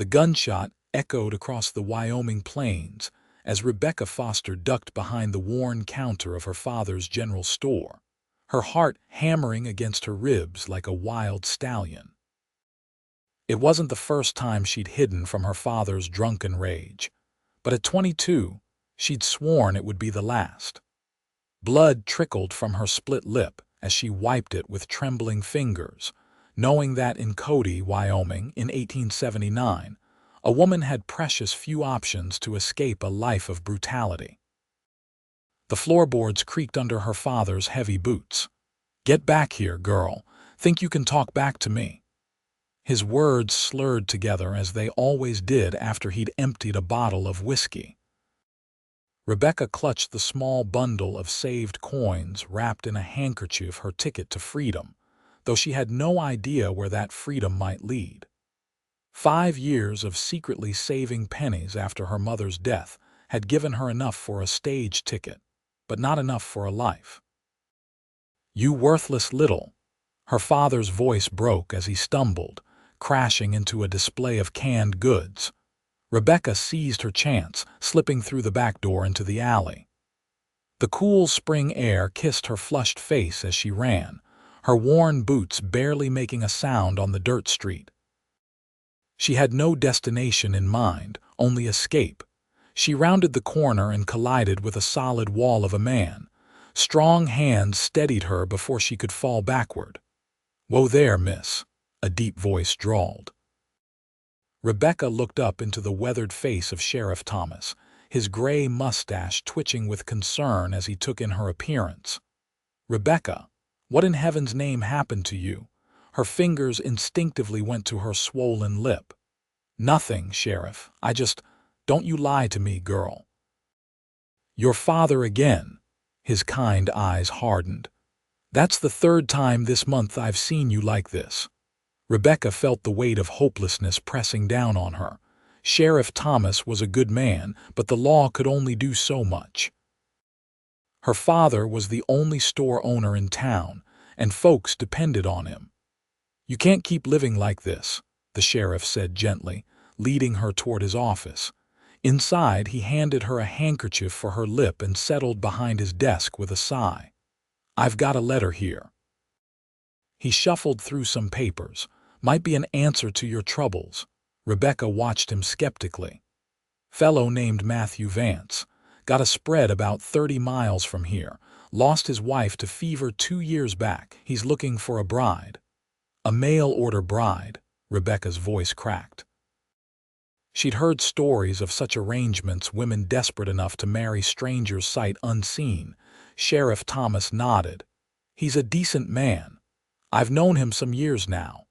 The gunshot echoed across the Wyoming plains as Rebecca Foster ducked behind the worn counter of her father's general store, her heart hammering against her ribs like a wild stallion. It wasn't the first time she'd hidden from her father's drunken rage, but at 22, she'd sworn it would be the last. Blood trickled from her split lip as she wiped it with trembling fingers, knowing that in Cody, Wyoming, in 1879, a woman had precious few options to escape a life of brutality. The floorboards creaked under her father's heavy boots. "Get back here, girl. Think you can talk back to me?" His words slurred together as they always did after he'd emptied a bottle of whiskey. Rebecca clutched the small bundle of saved coins wrapped in a handkerchief, her ticket to freedom, though she had no idea where that freedom might lead. 5 years of secretly saving pennies after her mother's death had given her enough for a stage ticket, but not enough for a life. "You worthless little!" Her father's voice broke as he stumbled, crashing into a display of canned goods. Rebecca seized her chance, slipping through the back door into the alley. The cool spring air kissed her flushed face as she ran, her worn boots barely making a sound on the dirt street. She had no destination in mind, only escape. She rounded the corner and collided with a solid wall of a man. Strong hands steadied her before she could fall backward. "Whoa there, miss," a deep voice drawled. Rebecca looked up into the weathered face of Sheriff Thomas, his gray mustache twitching with concern as he took in her appearance. "Rebecca, what in heaven's name happened to you?" Her fingers instinctively went to her swollen lip. "Nothing, Sheriff. Don't you lie to me, girl." "Your father again." His kind eyes hardened. "That's the 3rd time this month I've seen you like this." Rebecca felt the weight of hopelessness pressing down on her. Sheriff Thomas was a good man, but the law could only do so much. Her father was the only store owner in town, and folks depended on him. "You can't keep living like this," the sheriff said gently, leading her toward his office. Inside, he handed her a handkerchief for her lip and settled behind his desk with a sigh. "I've got a letter here." He shuffled through some papers. "Might be an answer to your troubles." Rebecca watched him skeptically. "Fellow named Matthew Vance. Got a spread about 30 miles from here. Lost his wife to fever 2 years back. He's looking for a bride." "A mail-order bride," Rebecca's voice cracked. She'd heard stories of such arrangements, women desperate enough to marry strangers sight unseen. Sheriff Thomas nodded. "He's a decent man. I've known him some years now.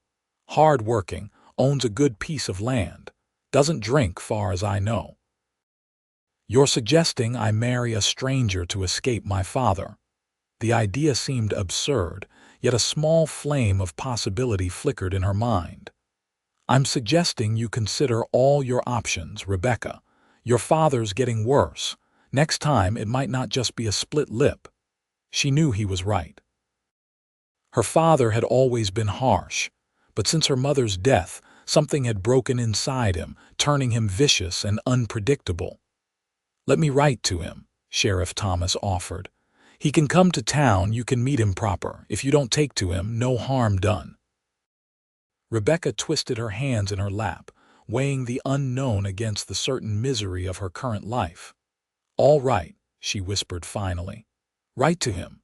Hard-working, owns a good piece of land. Doesn't drink, far as I know." "You're suggesting I marry a stranger to escape my father?" The idea seemed absurd, yet a small flame of possibility flickered in her mind. "I'm suggesting you consider all your options, Rebecca. Your father's getting worse. Next time it might not just be a split lip." She knew he was right. Her father had always been harsh, but since her mother's death, something had broken inside him, turning him vicious and unpredictable. "Let me write to him," Sheriff Thomas offered. "He can come to town, you can meet him proper. If you don't take to him, no harm done." Rebecca twisted her hands in her lap, weighing the unknown against the certain misery of her current life. "All right," she whispered finally. "Write to him."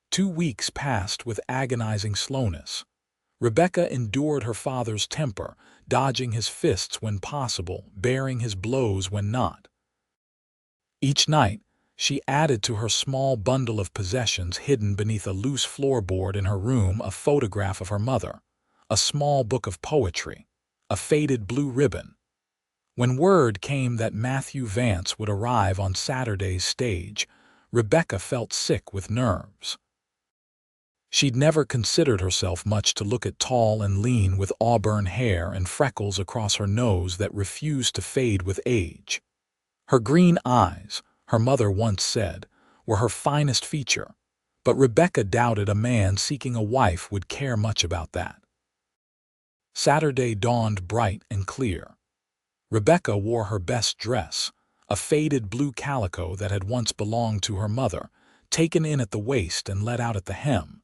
2 weeks passed with agonizing slowness. Rebecca endured her father's temper, dodging his fists when possible, bearing his blows when not. Each night, she added to her small bundle of possessions hidden beneath a loose floorboard in her room a photograph of her mother, a small book of poetry, a faded blue ribbon. When word came that Matthew Vance would arrive on Saturday's stage, Rebecca felt sick with nerves. She'd never considered herself much to look at, tall and lean with auburn hair and freckles across her nose that refused to fade with age. Her green eyes, her mother once said, were her finest feature, but Rebecca doubted a man seeking a wife would care much about that. Saturday dawned bright and clear. Rebecca wore her best dress, a faded blue calico that had once belonged to her mother, taken in at the waist and let out at the hem.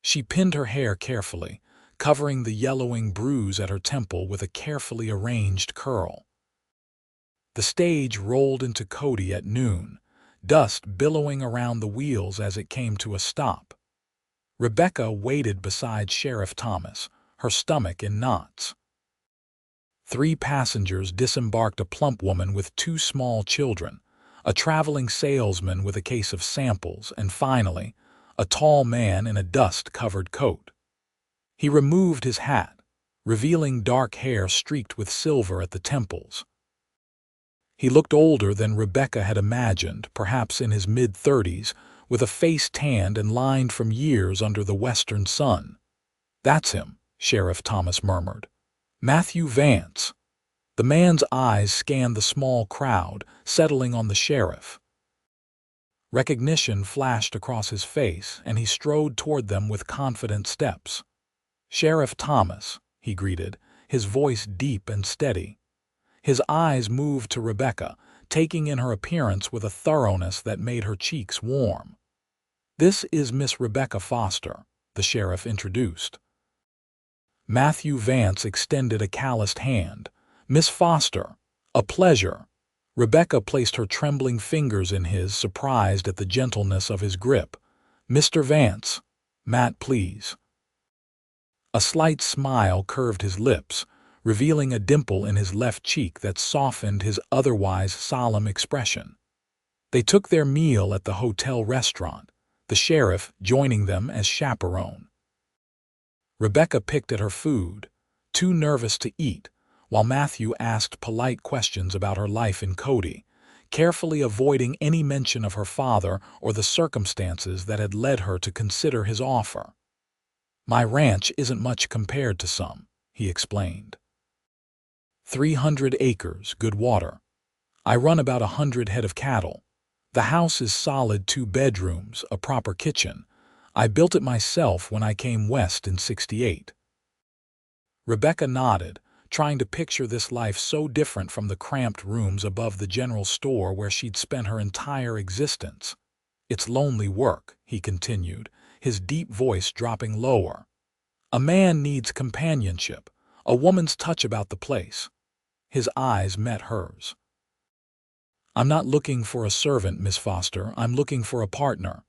She pinned her hair carefully, covering the yellowing bruise at her temple with a carefully arranged curl. The stage rolled into Cody at noon, dust billowing around the wheels as it came to a stop. Rebecca waited beside Sheriff Thomas, her stomach in knots. 3 passengers disembarked: a plump woman with 2 small children, a traveling salesman with a case of samples, and finally, a tall man in a dust-covered coat. He removed his hat, revealing dark hair streaked with silver at the temples. He looked older than Rebecca had imagined, perhaps in his mid-30s, with a face tanned and lined from years under the western sun. "That's him," Sheriff Thomas murmured. "Matthew Vance." The man's eyes scanned the small crowd, settling on the sheriff. Recognition flashed across his face, and he strode toward them with confident steps. "Sheriff Thomas," he greeted, his voice deep and steady. His eyes moved to Rebecca, taking in her appearance with a thoroughness that made her cheeks warm. "This is Miss Rebecca Foster," the sheriff introduced. Matthew Vance extended a calloused hand. "Miss Foster, a pleasure." Rebecca placed her trembling fingers in his, surprised at the gentleness of his grip. "Mr. Vance, Matt, please." A slight smile curved his lips, revealing a dimple in his left cheek that softened his otherwise solemn expression. They took their meal at the hotel restaurant, the sheriff joining them as chaperone. Rebecca picked at her food, too nervous to eat, while Matthew asked polite questions about her life in Cody, carefully avoiding any mention of her father or the circumstances that had led her to consider his offer. "My ranch isn't much compared to some," he explained. 300 acres, good water. I run about 100 head of cattle. The house is solid 2 bedrooms, a proper kitchen. I built it myself when I came west in '68. Rebecca nodded, trying to picture this life so different from the cramped rooms above the general store where she'd spent her entire existence. "It's lonely work," he continued, his deep voice dropping lower. "A man needs companionship, a woman's touch about the place." His eyes met hers. "I'm not looking for a servant, Miss Foster. I'm looking for a partner."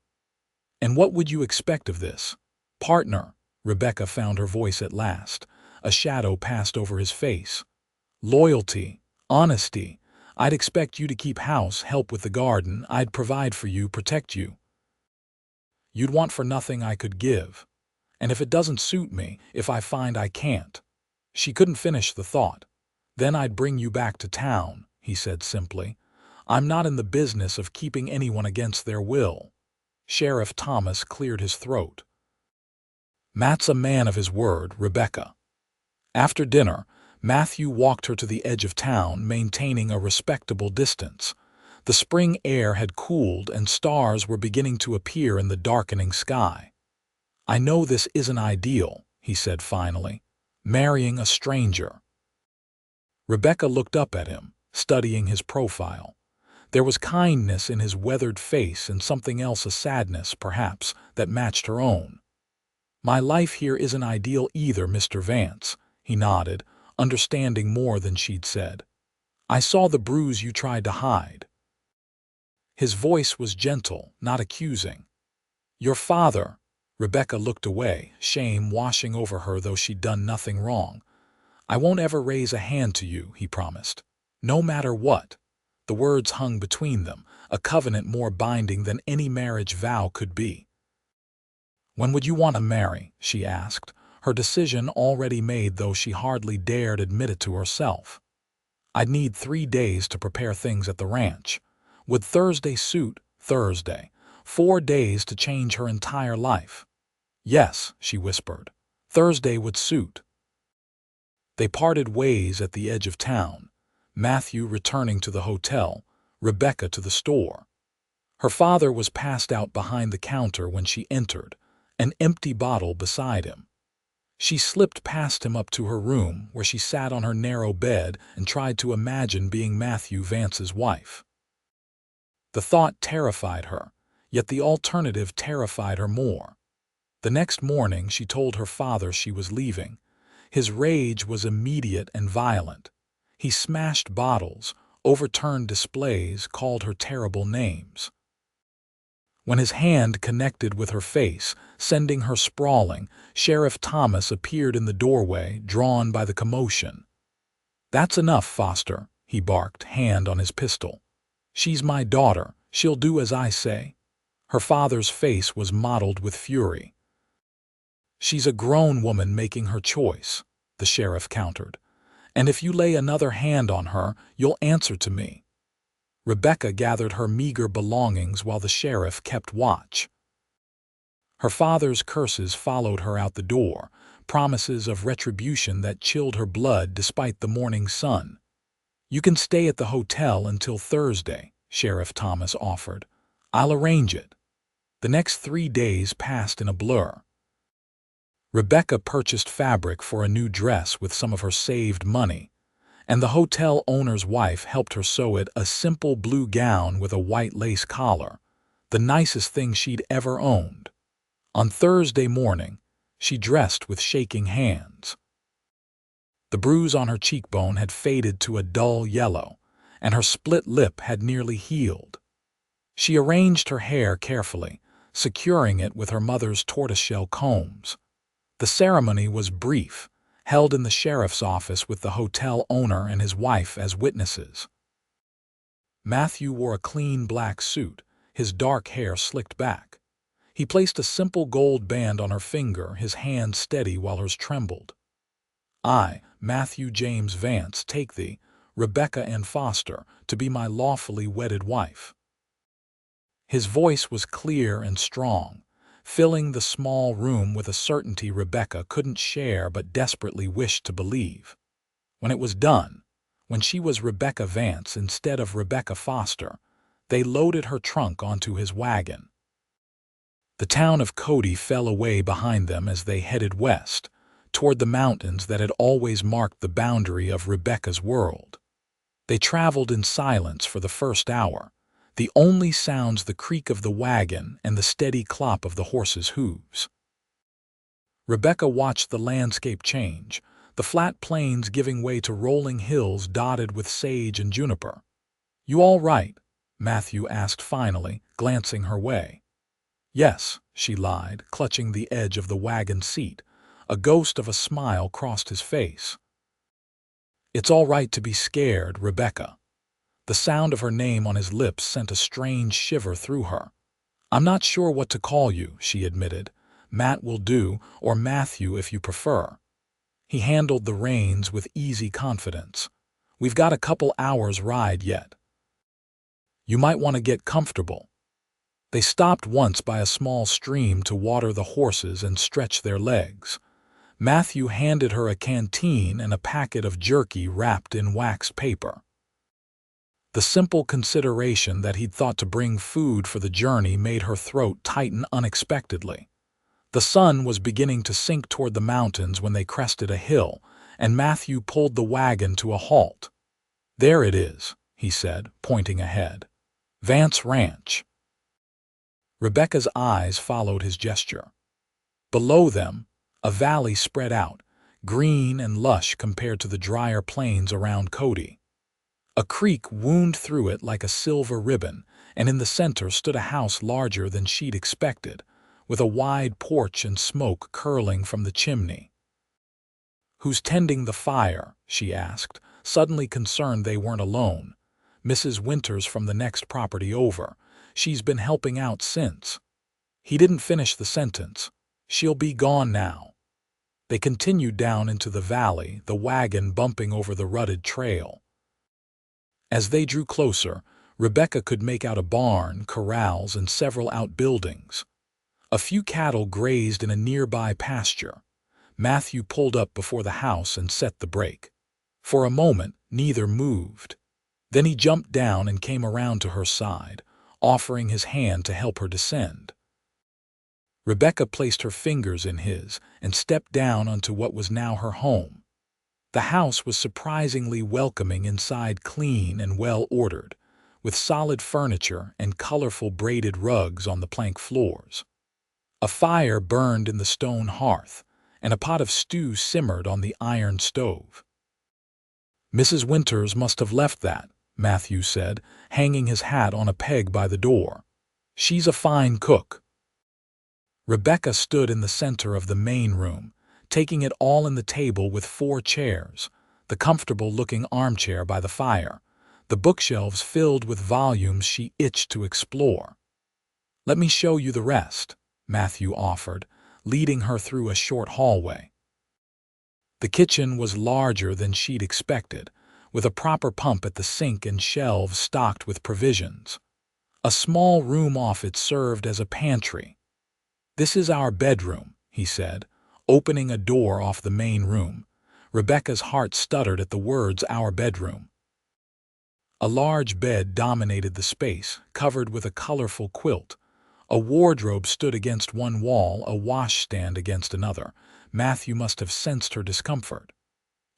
"And what would you expect of this?" "Partner." Rebecca found her voice at last. A shadow passed over his face. "Loyalty, honesty. I'd expect you to keep house, help with the garden. I'd provide for you, protect you. You'd want for nothing I could give. And if it doesn't suit me, if I find I can't." She couldn't finish the thought. "Then I'd bring you back to town," he said simply. "I'm not in the business of keeping anyone against their will." Sheriff Thomas cleared his throat. "Matt's a man of his word, Rebecca." After dinner, Matthew walked her to the edge of town, maintaining a respectable distance. The spring air had cooled and stars were beginning to appear in the darkening sky. "I know this isn't ideal," he said finally. "Marrying a stranger." Rebecca looked up at him, studying his profile. There was kindness in his weathered face and something else, a sadness, perhaps, that matched her own. "My life here isn't ideal either, Mr. Vance," he nodded, understanding more than she'd said. "I saw the bruise you tried to hide." His voice was gentle, not accusing. "Your father—" Rebecca looked away, shame washing over her though she'd done nothing wrong. "I won't ever raise a hand to you," he promised. "No matter what." The words hung between them, a covenant more binding than any marriage vow could be. "When would you want to marry?" she asked, her decision already made though she hardly dared admit it to herself. "I'd need 3 days to prepare things at the ranch. Would Thursday suit?" Thursday. 4 days to change her entire life. "Yes," she whispered. "Thursday would suit." They parted ways at the edge of town, Matthew returning to the hotel, Rebecca to the store. Her father was passed out behind the counter when she entered, an empty bottle beside him. She slipped past him up to her room, where she sat on her narrow bed and tried to imagine being Matthew Vance's wife. The thought terrified her, yet the alternative terrified her more. The next morning she told her father she was leaving. His rage was immediate and violent. He smashed bottles, overturned displays, called her terrible names. When his hand connected with her face, sending her sprawling, Sheriff Thomas appeared in the doorway, drawn by the commotion. "That's enough, Foster," he barked, hand on his pistol. "She's my daughter. She'll do as I say." Her father's face was mottled with fury. "She's a grown woman making her choice," the sheriff countered. "And if you lay another hand on her, you'll answer to me." Rebecca gathered her meager belongings while the sheriff kept watch. Her father's curses followed her out the door, promises of retribution that chilled her blood despite the morning sun. "You can stay at the hotel until Thursday," Sheriff Thomas offered. "I'll arrange it." The next 3 days passed in a blur. Rebecca purchased fabric for a new dress with some of her saved money, and the hotel owner's wife helped her sew it a simple blue gown with a white lace collar, the nicest thing she'd ever owned. On Thursday morning, she dressed with shaking hands. The bruise on her cheekbone had faded to a dull yellow, and her split lip had nearly healed. She arranged her hair carefully, securing it with her mother's tortoiseshell combs. The ceremony was brief, held in the sheriff's office with the hotel owner and his wife as witnesses. Matthew wore a clean black suit, his dark hair slicked back. He placed a simple gold band on her finger, his hand steady while hers trembled. "I, Matthew James Vance, take thee, Rebecca Ann Foster, to be my lawfully wedded wife." His voice was clear and strong, filling the small room with a certainty Rebecca couldn't share but desperately wished to believe. When it was done, when she was Rebecca Vance instead of Rebecca Foster, they loaded her trunk onto his wagon. The town of Cody fell away behind them as they headed west, toward the mountains that had always marked the boundary of Rebecca's world. They traveled in silence for the first hour, the only sounds the creak of the wagon and the steady clop of the horses' hooves. Rebecca watched the landscape change, the flat plains giving way to rolling hills dotted with sage and juniper. "You all right?" Matthew asked finally, glancing her way. "Yes," she lied, clutching the edge of the wagon seat. A ghost of a smile crossed his face. "It's all right to be scared, Rebecca." The sound of her name on his lips sent a strange shiver through her. "I'm not sure what to call you," she admitted. "Matt will do, or Matthew if you prefer." He handled the reins with easy confidence. "We've got a couple hours' ride yet. You might want to get comfortable." They stopped once by a small stream to water the horses and stretch their legs. Matthew handed her a canteen and a packet of jerky wrapped in waxed paper. The simple consideration that he'd thought to bring food for the journey made her throat tighten unexpectedly. The sun was beginning to sink toward the mountains when they crested a hill, and Matthew pulled the wagon to a halt. "There it is," he said, pointing ahead. "Vance Ranch." Rebecca's eyes followed his gesture. Below them, a valley spread out, green and lush compared to the drier plains around Cody. A creek wound through it like a silver ribbon, and in the center stood a house larger than she'd expected, with a wide porch and smoke curling from the chimney. "Who's tending the fire?" she asked, suddenly concerned they weren't alone. "Mrs. Winters from the next property over. She's been helping out since." He didn't finish the sentence. "She'll be gone now." They continued down into the valley, the wagon bumping over the rutted trail. As they drew closer, Rebecca could make out a barn, corrals, and several outbuildings. A few cattle grazed in a nearby pasture. Matthew pulled up before the house and set the brake. For a moment, neither moved. Then he jumped down and came around to her side, offering his hand to help her descend. Rebecca placed her fingers in his and stepped down onto what was now her home. The house was surprisingly welcoming inside, clean and well-ordered, with solid furniture and colorful braided rugs on the plank floors. A fire burned in the stone hearth, and a pot of stew simmered on the iron stove. "Mrs. Winters must have left that," Matthew said, hanging his hat on a peg by the door. "She's a fine cook." Rebecca stood in the center of the main room, taking it all in the table with 4 chairs, the comfortable-looking armchair by the fire, the bookshelves filled with volumes she itched to explore. "Let me show you the rest," Matthew offered, leading her through a short hallway. The kitchen was larger than she'd expected, with a proper pump at the sink and shelves stocked with provisions. A small room off it served as a pantry. "This is our bedroom," he said, opening a door off the main room. Rebecca's heart stuttered at the words "our bedroom." A large bed dominated the space, covered with a colorful quilt. A wardrobe stood against one wall, a washstand against another. Matthew must have sensed her discomfort.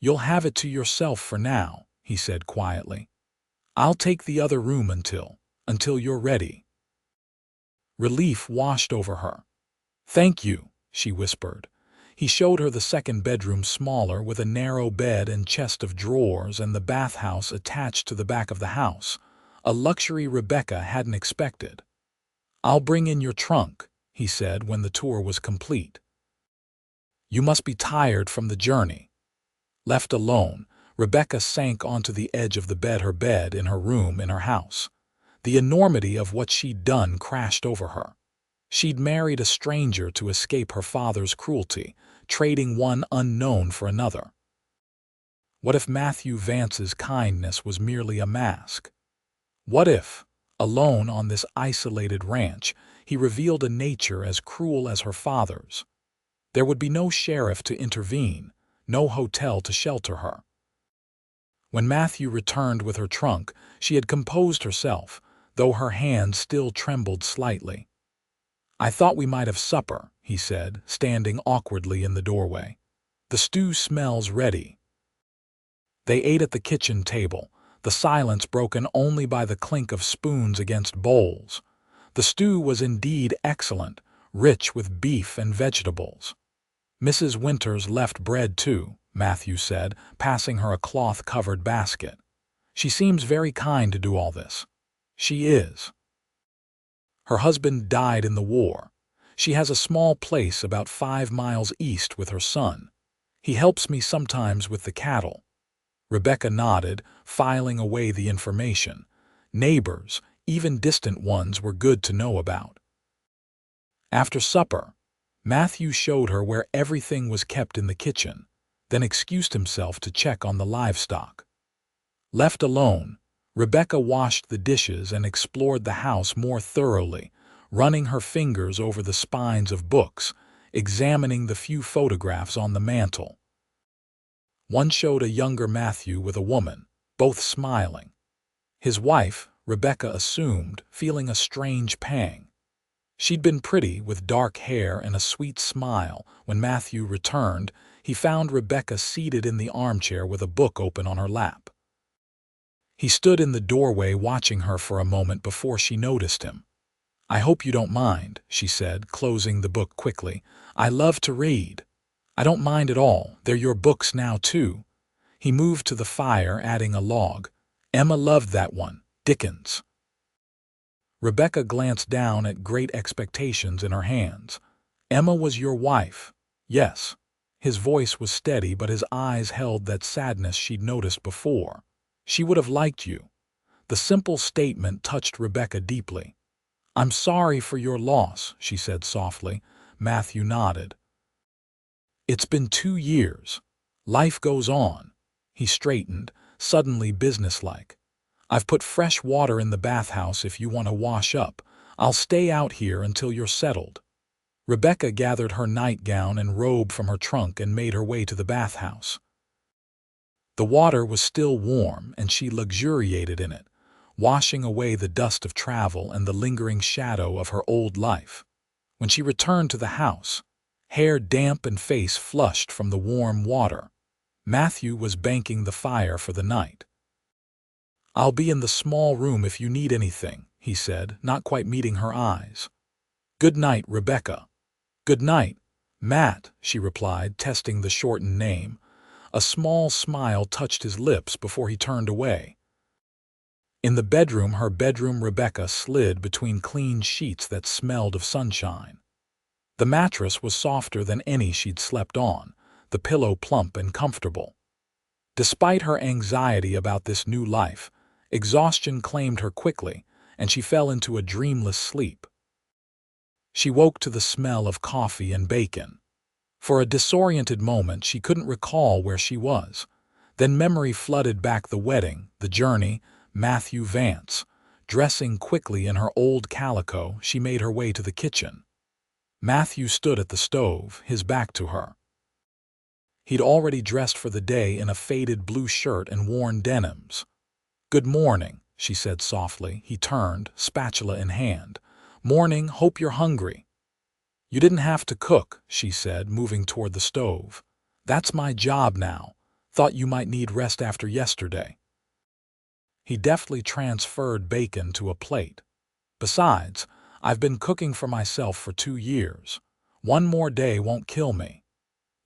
"You'll have it to yourself for now," he said quietly. "I'll take the other room until you're ready." Relief washed over her. "Thank you," she whispered. He showed her the second bedroom, smaller, with a narrow bed and chest of drawers, and the bathhouse attached to the back of the house, a luxury Rebecca hadn't expected. "I'll bring in your trunk," he said when the tour was complete. "You must be tired from the journey." Left alone, Rebecca sank onto the edge of the bed, her bed in her room in her house. The enormity of what she'd done crashed over her. She'd married a stranger to escape her father's cruelty, trading one unknown for another. What if Matthew Vance's kindness was merely a mask? What if, alone on this isolated ranch, he revealed a nature as cruel as her father's? There would be no sheriff to intervene, no hotel to shelter her. When Matthew returned with her trunk, she had composed herself, though her hand still trembled slightly. "I thought we might have supper," he said, standing awkwardly in the doorway. "The stew smells ready." They ate at the kitchen table, the silence broken only by the clink of spoons against bowls. The stew was indeed excellent, rich with beef and vegetables. "Mrs. Winters left bread too," Matthew said, passing her a cloth-covered basket. "She seems very kind to do all this." "She is. Her husband died in the war. She has a small place about 5 miles east with her son. He helps me sometimes with the cattle." Rebecca nodded, filing away the information. Neighbors, even distant ones, were good to know about. After supper, Matthew showed her where everything was kept in the kitchen, then excused himself to check on the livestock. Left alone, Rebecca washed the dishes and explored the house more thoroughly, running her fingers over the spines of books, examining the few photographs on the mantel. One showed a younger Matthew with a woman, both smiling. His wife, Rebecca assumed, feeling a strange pang. She'd been pretty, with dark hair and a sweet smile. When Matthew returned, he found Rebecca seated in the armchair with a book open on her lap. He stood in the doorway watching her for a moment before she noticed him. "I hope you don't mind," she said, closing the book quickly. "I love to read." "I don't mind at all. They're your books now, too." He moved to the fire, adding a log. "Emma loved that one, Dickens." Rebecca glanced down at Great Expectations in her hands. "Emma was your wife?" "Yes." His voice was steady, but his eyes held that sadness she'd noticed before. "She would have liked you." The simple statement touched Rebecca deeply. "I'm sorry for your loss," she said softly. Matthew nodded. "It's been 2 years. Life goes on." He straightened, suddenly businesslike. "I've put fresh water in the bathhouse if you want to wash up. I'll stay out here until you're settled." Rebecca gathered her nightgown and robe from her trunk and made her way to the bathhouse. The water was still warm, and she luxuriated in it, washing away the dust of travel and the lingering shadow of her old life. When she returned to the house, hair damp and face flushed from the warm water, Matthew was banking the fire for the night. "I'll be in the small room if you need anything," he said, not quite meeting her eyes. "Good night, Rebecca." "Good night, Matt," she replied, testing the shortened name. A small smile touched his lips before he turned away. In the bedroom, her bedroom, Rebecca slid between clean sheets that smelled of sunshine. The mattress was softer than any she'd slept on, the pillow plump and comfortable. Despite her anxiety about this new life, exhaustion claimed her quickly, and she fell into a dreamless sleep. She woke to the smell of coffee and bacon. For a disoriented moment, she couldn't recall where she was. Then memory flooded back: the wedding, the journey, Matthew Vance. Dressing quickly in her old calico, she made her way to the kitchen. Matthew stood at the stove, his back to her. He'd already dressed for the day in a faded blue shirt and worn denims. "Good morning," she said softly. He turned, spatula in hand. "Morning, hope you're hungry." "You didn't have to cook," she said, moving toward the stove. "That's my job now. Thought you might need rest after yesterday." He deftly transferred bacon to a plate. "Besides, I've been cooking for myself for 2 years. One more day won't kill me."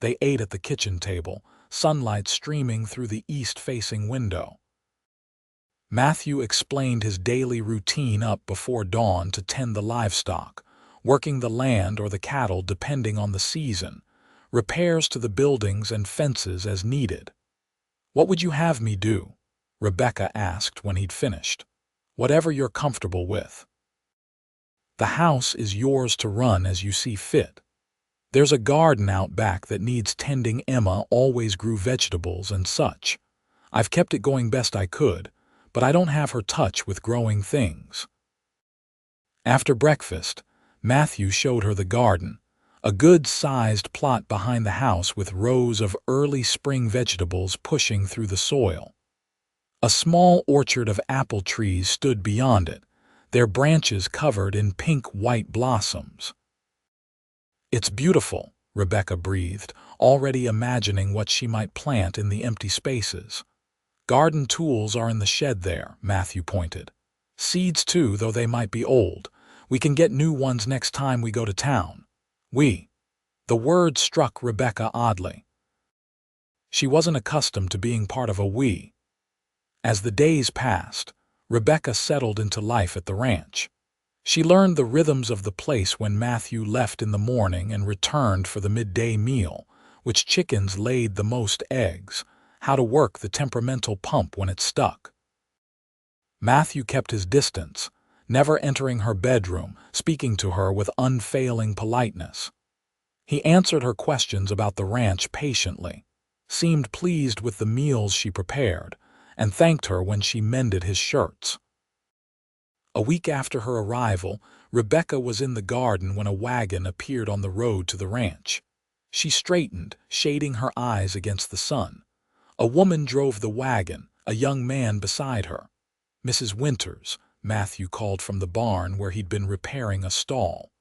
They ate at the kitchen table, sunlight streaming through the east-facing window. Matthew explained his daily routine: up before dawn to tend the livestock, working the land or the cattle depending on the season, repairs to the buildings and fences as needed. "What would you have me do?" Rebecca asked when he'd finished. "Whatever you're comfortable with. The house is yours to run as you see fit. There's a garden out back that needs tending. Emma always grew vegetables and such. I've kept it going best I could, but I don't have her touch with growing things." After breakfast, Matthew showed her the garden, a good-sized plot behind the house with rows of early spring vegetables pushing through the soil. A small orchard of apple trees stood beyond it, their branches covered in pink-white blossoms. "It's beautiful," Rebecca breathed, already imagining what she might plant in the empty spaces. "Garden tools are in the shed there," Matthew pointed. "Seeds too, though they might be old. We can get new ones next time we go to town." "We." The word struck Rebecca oddly. She wasn't accustomed to being part of a we. As the days passed, Rebecca settled into life at the ranch. She learned the rhythms of the place: when Matthew left in the morning and returned for the midday meal, which chickens laid the most eggs, how to work the temperamental pump when it stuck. Matthew kept his distance, never entering her bedroom, speaking to her with unfailing politeness. He answered her questions about the ranch patiently, seemed pleased with the meals she prepared, and thanked her when she mended his shirts. A week after her arrival, Rebecca was in the garden when a wagon appeared on the road to the ranch. She straightened, shading her eyes against the sun. A woman drove the wagon, a young man beside her. "Mrs. Winters," Matthew called from the barn where he'd been repairing a stall.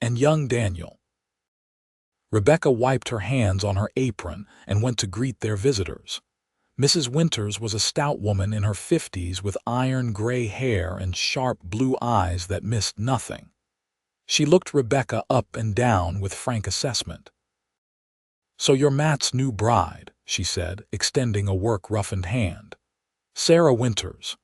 "And young Daniel." Rebecca wiped her hands on her apron and went to greet their visitors. Mrs. Winters was a stout woman in her 50s with iron-gray hair and sharp blue eyes that missed nothing. She looked Rebecca up and down with frank assessment. "So you're Matt's new bride," she said, extending a work-roughened hand. "Sarah Winters.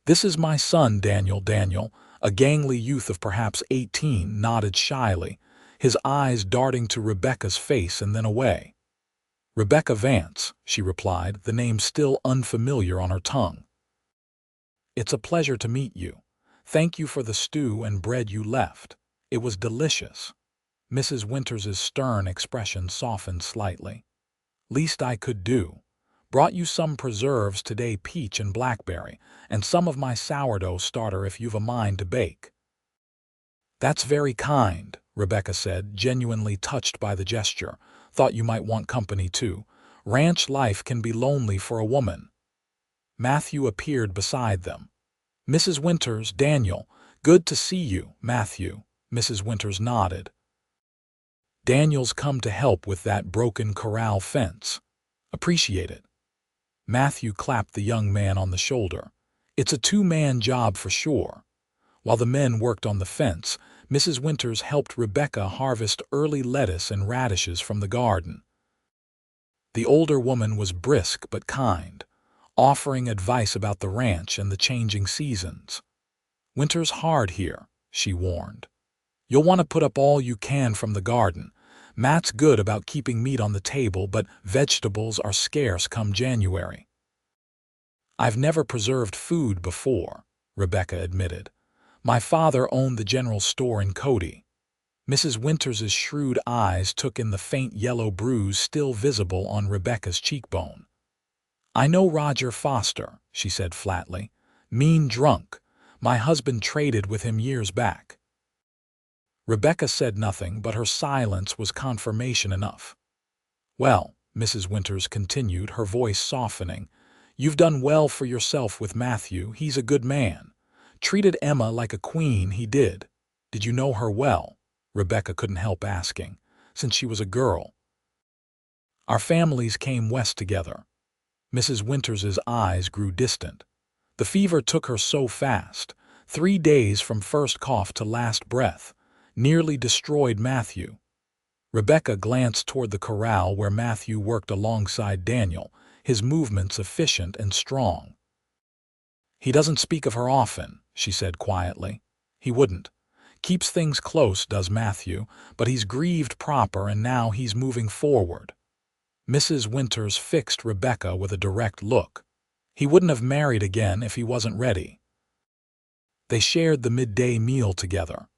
This is my son, Daniel." Daniel, a gangly youth of perhaps 18, nodded shyly, his eyes darting to Rebecca's face and then away. "Rebecca Vance," she replied, the name still unfamiliar on her tongue. "It's a pleasure to meet you. Thank you for the stew and bread you left. It was delicious." Mrs. Winters's stern expression softened slightly. "Least I could do. Brought you some preserves today, peach and blackberry, and some of my sourdough starter if you've a mind to bake." "That's very kind," Rebecca said, genuinely touched by the gesture. "Thought you might want company too. Ranch life can be lonely for a woman." Matthew appeared beside them. "Mrs. Winters, Daniel, good to see you, Matthew." Mrs. Winters nodded. Daniel's come to help with that broken corral fence. Appreciate it." Matthew clapped the young man on the shoulder. "It's a two-man job for sure." While the men worked on the fence, Mrs. Winters helped Rebecca harvest early lettuce and radishes from the garden. The older woman was brisk but kind, offering advice about the ranch and the changing seasons. "Winter's hard here," she warned. "You'll want to put up all you can from the garden. Matt's good about keeping meat on the table, but vegetables are scarce come January." "I've never preserved food before," Rebecca admitted. "My father owned the general store in Cody." Mrs. Winters's shrewd eyes took in the faint yellow bruise still visible on Rebecca's cheekbone. "I know Roger Foster," she said flatly. "Mean drunk. My husband traded with him years back." Rebecca said nothing, but her silence was confirmation enough. "Well," Mrs. Winters continued, her voice softening, "you've done well for yourself with Matthew. He's a good man. Treated Emma like a queen, he did. Did you know her well?" Rebecca couldn't help asking, "since she was a girl." "Our families came west together." Mrs. Winters's eyes grew distant. "The fever took her so fast, 3 days from first cough to last breath, nearly destroyed Matthew." Rebecca glanced toward the corral where Matthew worked alongside Daniel, his movements efficient and strong. "He doesn't speak of her often," she said quietly. "He wouldn't. Keeps things close, does Matthew, but he's grieved proper and now he's moving forward." Mrs. Winters fixed Rebecca with a direct look. "He wouldn't have married again if he wasn't ready." They shared the midday meal together,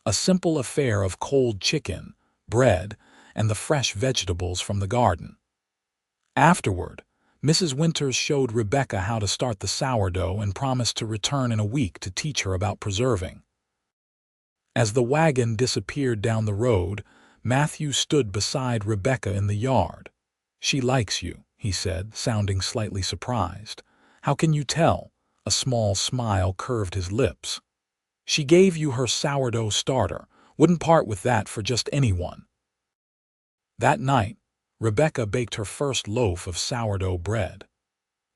a simple affair of cold chicken, bread, and the fresh vegetables from the garden. Afterward, Mrs. Winters showed Rebecca how to start the sourdough and promised to return in a week to teach her about preserving. As the wagon disappeared down the road, Matthew stood beside Rebecca in the yard. "She likes you," he said, sounding slightly surprised. "How can you tell?" A small smile curved his lips. "She gave you her sourdough starter. Wouldn't part with that for just anyone." That night, Rebecca baked her first loaf of sourdough bread.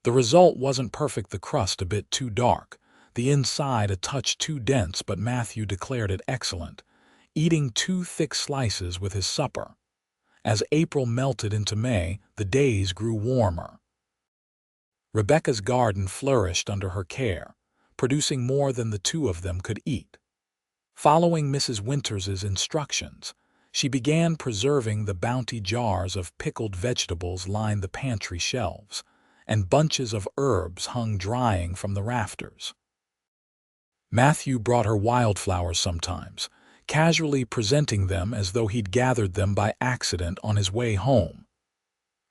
The result wasn't perfect, the crust a bit too dark, the inside a touch too dense, but Matthew declared it excellent, eating 2 thick slices with his supper. As April melted into May, the days grew warmer. Rebecca's garden flourished under her care, producing more than the two of them could eat. Following Mrs. Winters's instructions, she began preserving. The bounty jars of pickled vegetables lined the pantry shelves, and bunches of herbs hung drying from the rafters. Matthew brought her wildflowers sometimes, casually presenting them as though he'd gathered them by accident on his way home.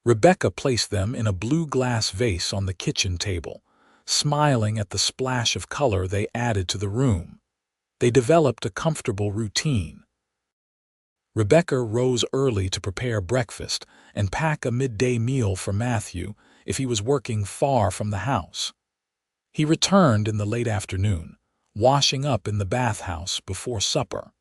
Rebecca placed them in a blue glass vase on the kitchen table, smiling at the splash of color they added to the room. They developed a comfortable routine. Rebecca rose early to prepare breakfast and pack a midday meal for Matthew if he was working far from the house. He returned in the late afternoon, washing up in the bathhouse before supper.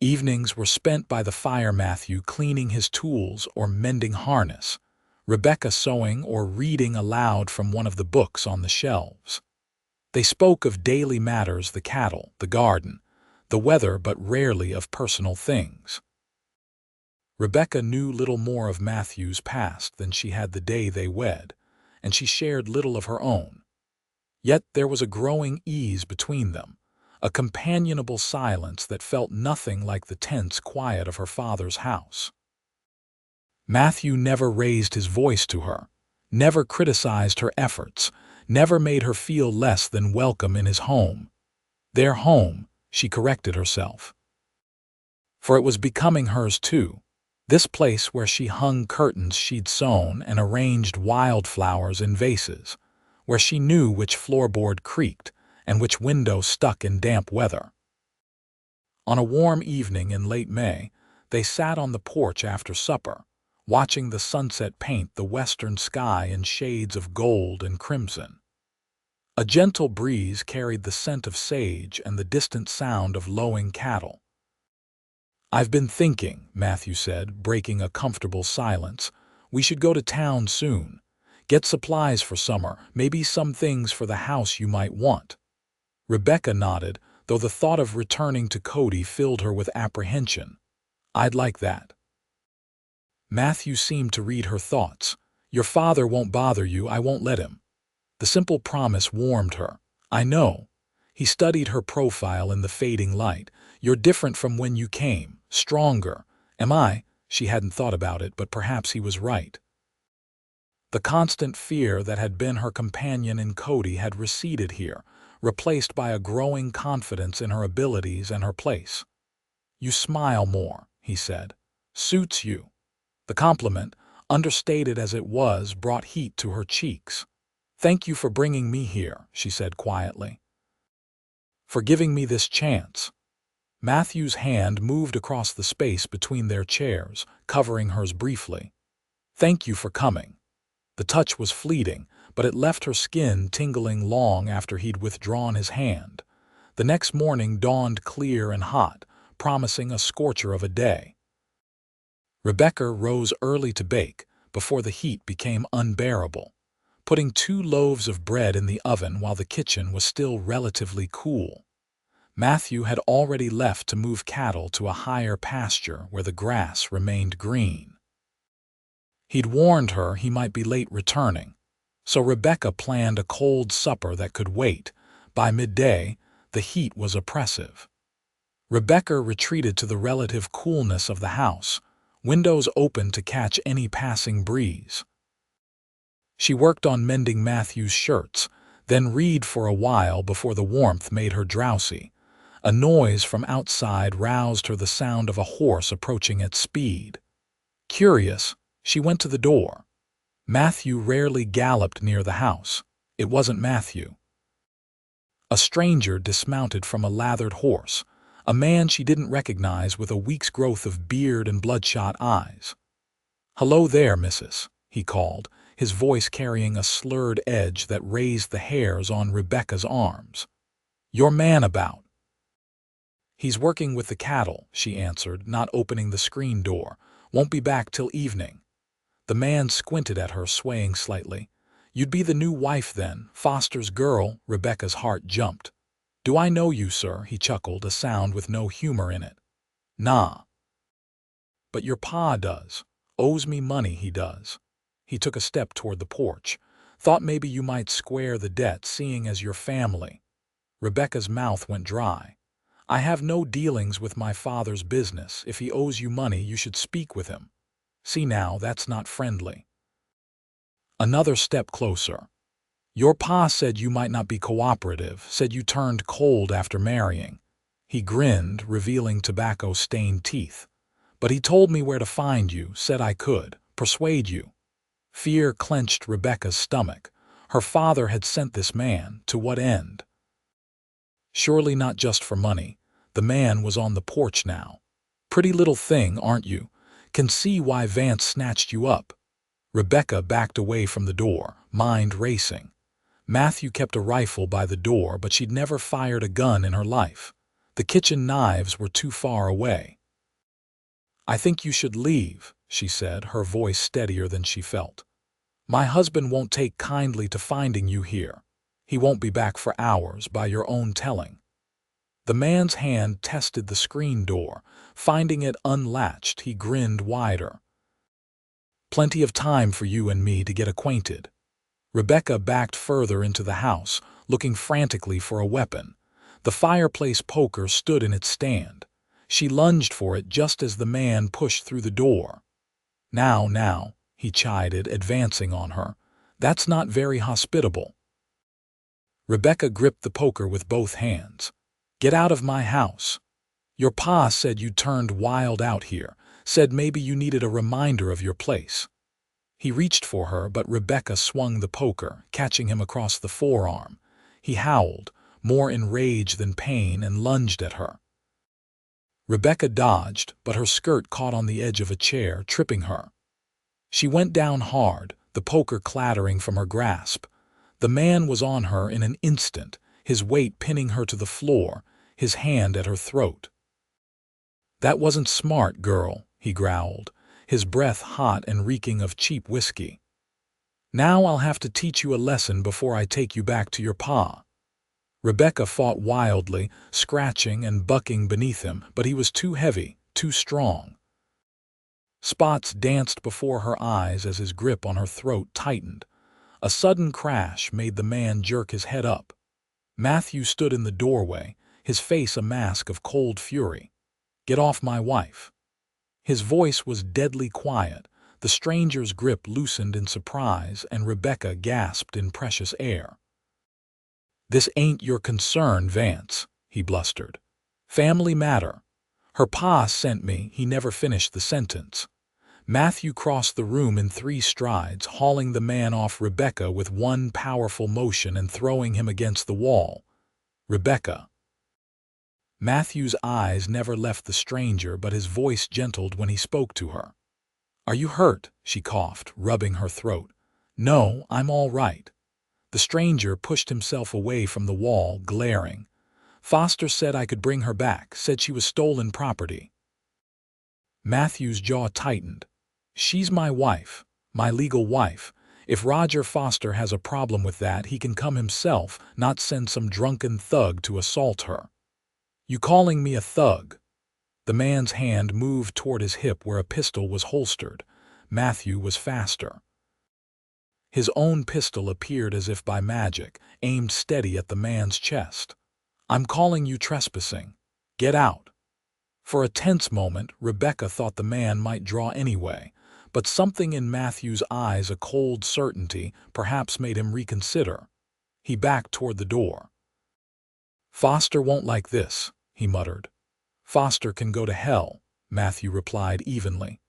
Evenings were spent by the fire, Matthew cleaning his tools or mending harness, Rebecca sewing or reading aloud from one of the books on the shelves. They spoke of daily matters, the cattle, the garden, the weather, but rarely of personal things. Rebecca knew little more of Matthew's past than she had the day they wed, and she shared little of her own. Yet there was a growing ease between them, a companionable silence that felt nothing like the tense quiet of her father's house. Matthew never raised his voice to her, never criticized her efforts, never made her feel less than welcome in his home. Their home, she corrected herself. For it was becoming hers too, this place where she hung curtains she'd sewn and arranged wildflowers in vases, where she knew which floorboard creaked and which window stuck in damp weather. On a warm evening in late May, they sat on the porch after supper, watching the sunset paint the western sky in shades of gold and crimson. A gentle breeze carried the scent of sage and the distant sound of lowing cattle. "I've been thinking," Matthew said, breaking a comfortable silence. "We should go to town soon. Get supplies for summer, maybe some things for the house you might want." Rebecca nodded, though the thought of returning to Cody filled her with apprehension. "I'd like that." Matthew seemed to read her thoughts. "Your father won't bother you, I won't let him." The simple promise warmed her. "I know." He studied her profile in the fading light. "You're different from when you came, stronger." "Am I?" She hadn't thought about it, but perhaps he was right. The constant fear that had been her companion in Cody had receded here, replaced by a growing confidence in her abilities and her place. "You smile more," he said. "Suits you." The compliment, understated as it was, brought heat to her cheeks. "Thank you for bringing me here," she said quietly. "For giving me this chance." Matthew's hand moved across the space between their chairs, covering hers briefly. "Thank you for coming." The touch was fleeting, but it left her skin tingling long after he'd withdrawn his hand. The next morning dawned clear and hot, promising a scorcher of a day. Rebecca rose early to bake, before the heat became unbearable, putting 2 loaves of bread in the oven while the kitchen was still relatively cool. Matthew had already left to move cattle to a higher pasture where the grass remained green. He'd warned her he might be late returning, so Rebecca planned a cold supper that could wait. By midday, the heat was oppressive. Rebecca retreated to the relative coolness of the house, windows open to catch any passing breeze. She worked on mending Matthew's shirts, then read for a while before the warmth made her drowsy. A noise from outside roused her, the sound of a horse approaching at speed. Curious, she went to the door. Matthew rarely galloped near the house. It wasn't Matthew. A stranger dismounted from a lathered horse, a man she didn't recognize with a week's growth of beard and bloodshot eyes. "Hello there, missus," he called, his voice carrying a slurred edge that raised the hairs on Rebecca's arms. "Your man about?" "He's working with the cattle," she answered, not opening the screen door. "Won't be back till evening." The man squinted at her, swaying slightly. "You'd be the new wife then, Foster's girl." Rebecca's heart jumped. "Do I know you, sir?" he chuckled, a sound with no humor in it. "Nah. But your pa does. Owes me money, he does." He took a step toward the porch. "Thought maybe you might square the debt, seeing as your family." Rebecca's mouth went dry. "I have no dealings with my father's business. If he owes you money, you should speak with him." "See now, that's not friendly." Another step closer. "Your pa said you might not be cooperative, said you turned cold after marrying." He grinned, revealing tobacco-stained teeth. "But he told me where to find you, said I could persuade you." Fear clenched Rebecca's stomach. Her father had sent this man, to what end? Surely not just for money. The man was on the porch now. "Pretty little thing, aren't you? Can see why Vance snatched you up." Rebecca backed away from the door, mind racing. Matthew kept a rifle by the door, but she'd never fired a gun in her life. The kitchen knives were too far away. "I think you should leave," she said, her voice steadier than she felt. "My husband won't take kindly to finding you here. He won't be back for hours, by your own telling." The man's hand tested the screen door. Finding it unlatched, he grinned wider. "Plenty of time for you and me to get acquainted." Rebecca backed further into the house, looking frantically for a weapon. The fireplace poker stood in its stand. She lunged for it just as the man pushed through the door. Now," he chided, advancing on her. "That's not very hospitable." Rebecca gripped the poker with both hands. "Get out of my house. Your pa said you turned wild out here, said maybe you needed a reminder of your place." He reached for her, but Rebecca swung the poker, catching him across the forearm. He howled, more in rage than pain, and lunged at her. Rebecca dodged, but her skirt caught on the edge of a chair, tripping her. She went down hard, the poker clattering from her grasp. The man was on her in an instant, his weight pinning her to the floor, his hand at her throat. "That wasn't smart, girl," he growled, his breath hot and reeking of cheap whiskey. "Now I'll have to teach you a lesson before I take you back to your pa." Rebecca fought wildly, scratching and bucking beneath him, but he was too heavy, too strong. Spots danced before her eyes as his grip on her throat tightened. A sudden crash made the man jerk his head up. Matthew stood in the doorway, his face a mask of cold fury. "Get off my wife." His voice was deadly quiet. The stranger's grip loosened in surprise, and Rebecca gasped in precious air. "This ain't your concern, Vance," he blustered. "Family matter. Her pa sent me." He never finished the sentence. Matthew crossed the room in 3 strides, hauling the man off Rebecca with one powerful motion and throwing him against the wall. "Rebecca." Matthew's eyes never left the stranger, but his voice gentled when he spoke to her. "Are you hurt?" she coughed, rubbing her throat. "No, I'm all right." The stranger pushed himself away from the wall, glaring. "Foster said I could bring her back, said she was stolen property." Matthew's jaw tightened. "She's my wife, my legal wife. If Roger Foster has a problem with that, he can come himself, not send some drunken thug to assault her." "You calling me a thug?" The man's hand moved toward his hip where a pistol was holstered. Matthew was faster. His own pistol appeared as if by magic, aimed steady at the man's chest. "I'm calling you trespassing. Get out." For a tense moment, Rebecca thought the man might draw anyway, but something in Matthew's eyes, a cold certainty, perhaps made him reconsider. He backed toward the door. "Foster won't like this," he muttered. "Foster can go to hell," Matthew replied evenly.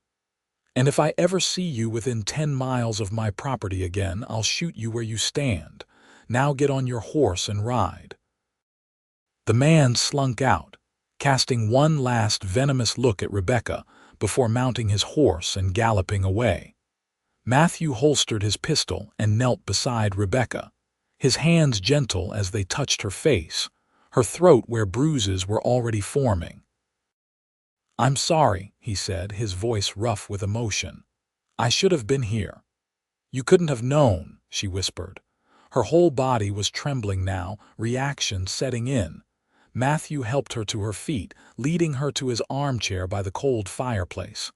"And if I ever see you within 10 miles of my property again, I'll shoot you where you stand. Now get on your horse and ride." The man slunk out, casting one last venomous look at Rebecca before mounting his horse and galloping away. Matthew holstered his pistol and knelt beside Rebecca, his hands gentle as they touched her face, her throat where bruises were already forming. "I'm sorry," he said, his voice rough with emotion. "I should have been here." "You couldn't have known," she whispered. Her whole body was trembling now, reaction setting in. Matthew helped her to her feet, leading her to his armchair by the cold fireplace.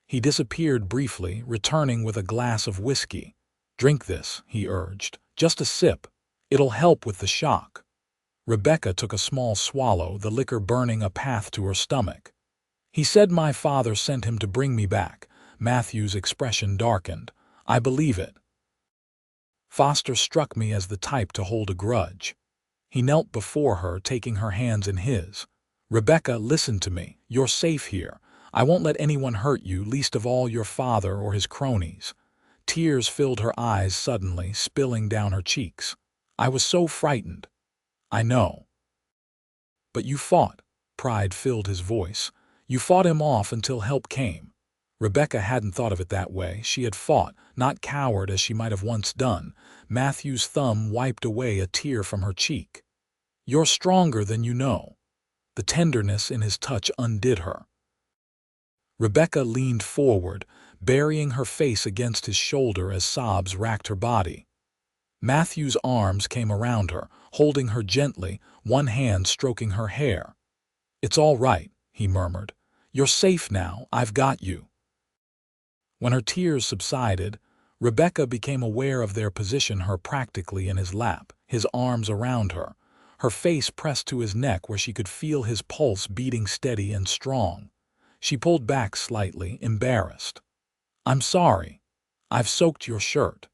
He disappeared briefly, returning with a glass of whiskey. "Drink this," he urged. "Just a sip. It'll help with the shock." Rebecca took a small swallow, the liquor burning a path to her stomach. "He said my father sent him to bring me back." Matthew's expression darkened. "I believe it. Foster struck me as the type to hold a grudge." He knelt before her, taking her hands in his. "Rebecca, listen to me. You're safe here. I won't let anyone hurt you, least of all your father or his cronies." Tears filled her eyes suddenly, spilling down her cheeks. "I was so frightened." "I know." "But you fought." Pride filled his voice. "You fought him off until help came." Rebecca hadn't thought of it that way. She had fought, not cowered as she might have once done. Matthew's thumb wiped away a tear from her cheek. "You're stronger than you know." The tenderness in his touch undid her. Rebecca leaned forward, burying her face against his shoulder as sobs racked her body. Matthew's arms came around her, holding her gently, one hand stroking her hair. "It's all right," he murmured. "You're safe now. I've got you." When her tears subsided, Rebecca became aware of their position, her practically in his lap, his arms around her, her face pressed to his neck where she could feel his pulse beating steady and strong. She pulled back slightly, embarrassed. "I'm sorry. I've soaked your shirt."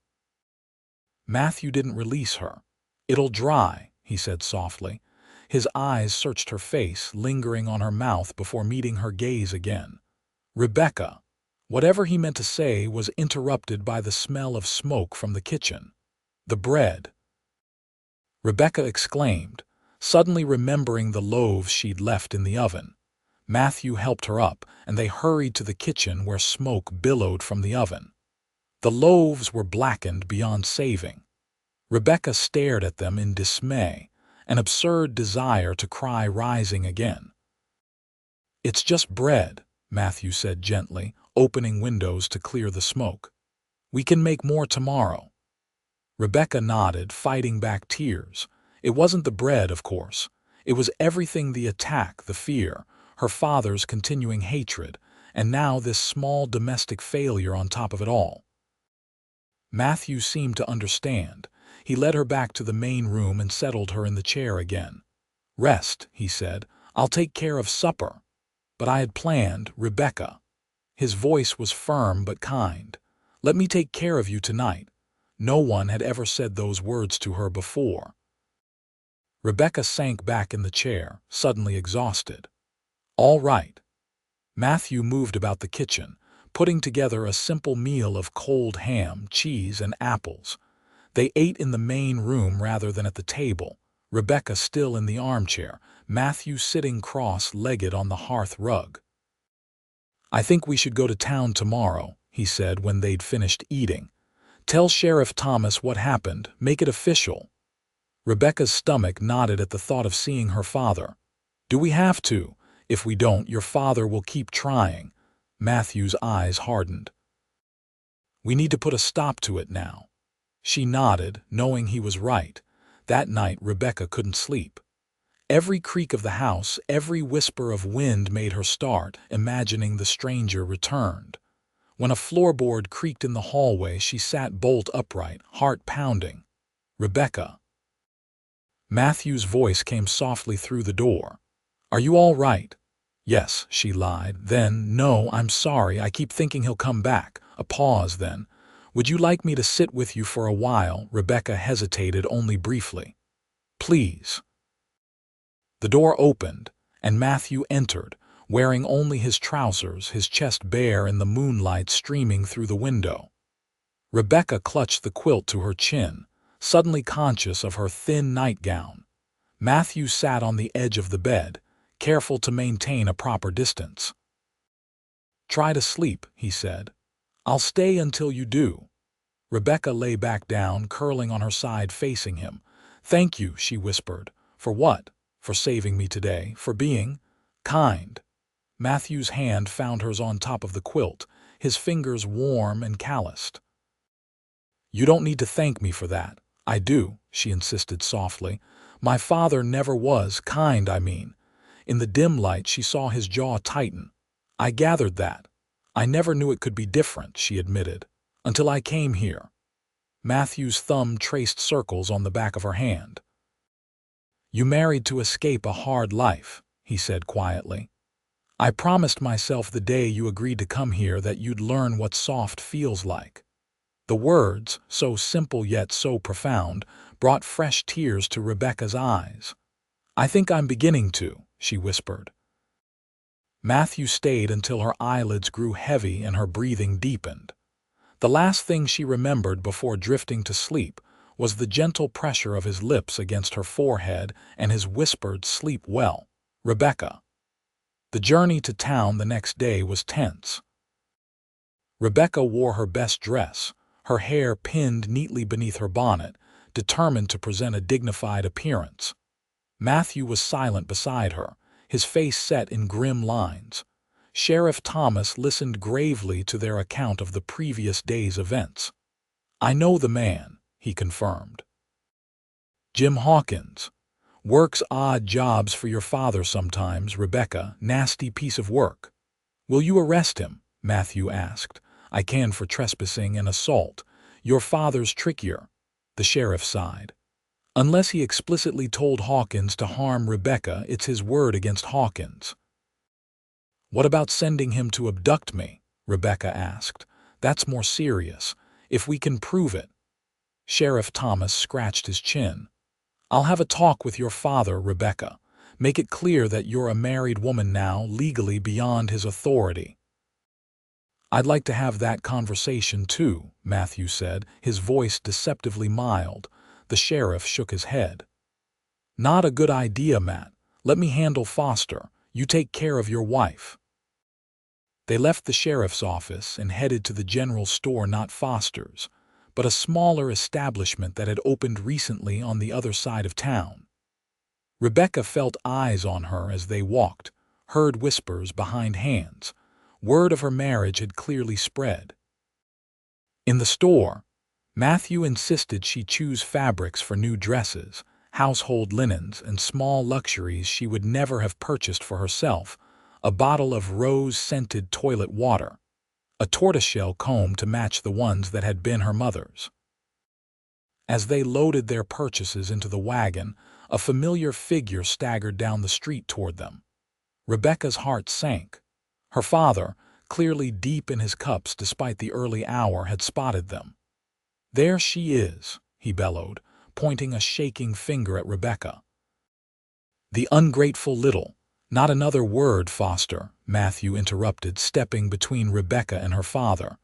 Matthew didn't release her. "It'll dry," he said softly. His eyes searched her face, lingering on her mouth before meeting her gaze again. "Rebecca." Whatever he meant to say was interrupted by the smell of smoke from the kitchen. "The bread!" Rebecca exclaimed, suddenly remembering the loaves she'd left in the oven. Matthew helped her up, and they hurried to the kitchen where smoke billowed from the oven. The loaves were blackened beyond saving. Rebecca stared at them in dismay, an absurd desire to cry rising again. It's just bread, Matthew said gently, opening windows to clear the smoke. We can make more tomorrow. Rebecca nodded, fighting back tears. It wasn't the bread, of course. It was everything: the attack, the fear, her father's continuing hatred, and now this small domestic failure on top of it all. Matthew seemed to understand. He led her back to the main room and settled her in the chair again. "Rest," he said. "I'll take care of supper." "But I had planned, Rebecca." His voice was firm but kind. "Let me take care of you tonight." No one had ever said those words to her before. Rebecca sank back in the chair, suddenly exhausted. "All right." Matthew moved about the kitchen, putting together a simple meal of cold ham, cheese, and apples. They ate in the main room rather than at the table, Rebecca still in the armchair, Matthew sitting cross-legged on the hearth rug. "I think we should go to town tomorrow," he said when they'd finished eating. "Tell Sheriff Thomas what happened, make it official." Rebecca's stomach knotted at the thought of seeing her father. "Do we have to? If we don't, your father will keep trying." Matthew's eyes hardened. "We need to put a stop to it now." She nodded, knowing he was right. That night Rebecca couldn't sleep. Every creak of the house, every whisper of wind made her start, imagining the stranger returned. When a floorboard creaked in the hallway, she sat bolt upright, heart pounding. "Rebecca." Matthew's voice came softly through the door. "Are you all right?" "Yes," she lied. Then, "No, I'm sorry. I keep thinking he'll come back." A pause, then, "Would you like me to sit with you for a while?" Rebecca hesitated only briefly. "Please." The door opened, and Matthew entered, wearing only his trousers, his chest bare in the moonlight streaming through the window. Rebecca clutched the quilt to her chin, suddenly conscious of her thin nightgown. Matthew sat on the edge of the bed, careful to maintain a proper distance. "Try to sleep," he said. "I'll stay until you do." Rebecca lay back down, curling on her side facing him. "Thank you," she whispered. "For what?" "For saving me today, for being kind." Matthew's hand found hers on top of the quilt, his fingers warm and calloused. "You don't need to thank me for that." "I do," she insisted softly. "My father never was kind, I mean." In the dim light she saw his jaw tighten. "I gathered that. I never knew it could be different," she admitted, "until I came here." Matthew's thumb traced circles on the back of her hand. "You married to escape a hard life," he said quietly. "I promised myself the day you agreed to come here that you'd learn what soft feels like." The words, so simple yet so profound, brought fresh tears to Rebecca's eyes. "I think I'm beginning to," she whispered. Matthew stayed until her eyelids grew heavy and her breathing deepened. The last thing she remembered before drifting to sleep was the gentle pressure of his lips against her forehead and his whispered, "Sleep well, Rebecca." The journey to town the next day was tense. Rebecca wore her best dress, her hair pinned neatly beneath her bonnet, determined to present a dignified appearance. Matthew was silent beside her, his face set in grim lines. Sheriff Thomas listened gravely to their account of the previous day's events. "I know the man," he confirmed. "Jim Hawkins. Works odd jobs for your father sometimes, Rebecca. Nasty piece of work." "Will you arrest him?" Matthew asked. "I can for trespassing and assault. Your father's trickier." The sheriff sighed. "Unless he explicitly told Hawkins to harm Rebecca, it's his word against Hawkins." "What about sending him to abduct me?" Rebecca asked. "That's more serious. If we can prove it." Sheriff Thomas scratched his chin. "I'll have a talk with your father, Rebecca. Make it clear that you're a married woman now, legally beyond his authority." "I'd like to have that conversation too," Matthew said, his voice deceptively mild. The sheriff shook his head. "Not a good idea, Matt. Let me handle Foster. You take care of your wife." They left the sheriff's office and headed to the general store, not Foster's, but a smaller establishment that had opened recently on the other side of town. Rebecca felt eyes on her as they walked, heard whispers behind hands. Word of her marriage had clearly spread. In the store, Matthew insisted she choose fabrics for new dresses, household linens, and small luxuries she would never have purchased for herself: a bottle of rose-scented toilet water, a tortoiseshell comb to match the ones that had been her mother's. As they loaded their purchases into the wagon, a familiar figure staggered down the street toward them. Rebecca's heart sank. Her father, clearly deep in his cups despite the early hour, had spotted them. "There she is," he bellowed, pointing a shaking finger at Rebecca. "The ungrateful little—" "Not another word, Foster," Matthew interrupted, stepping between Rebecca and her father.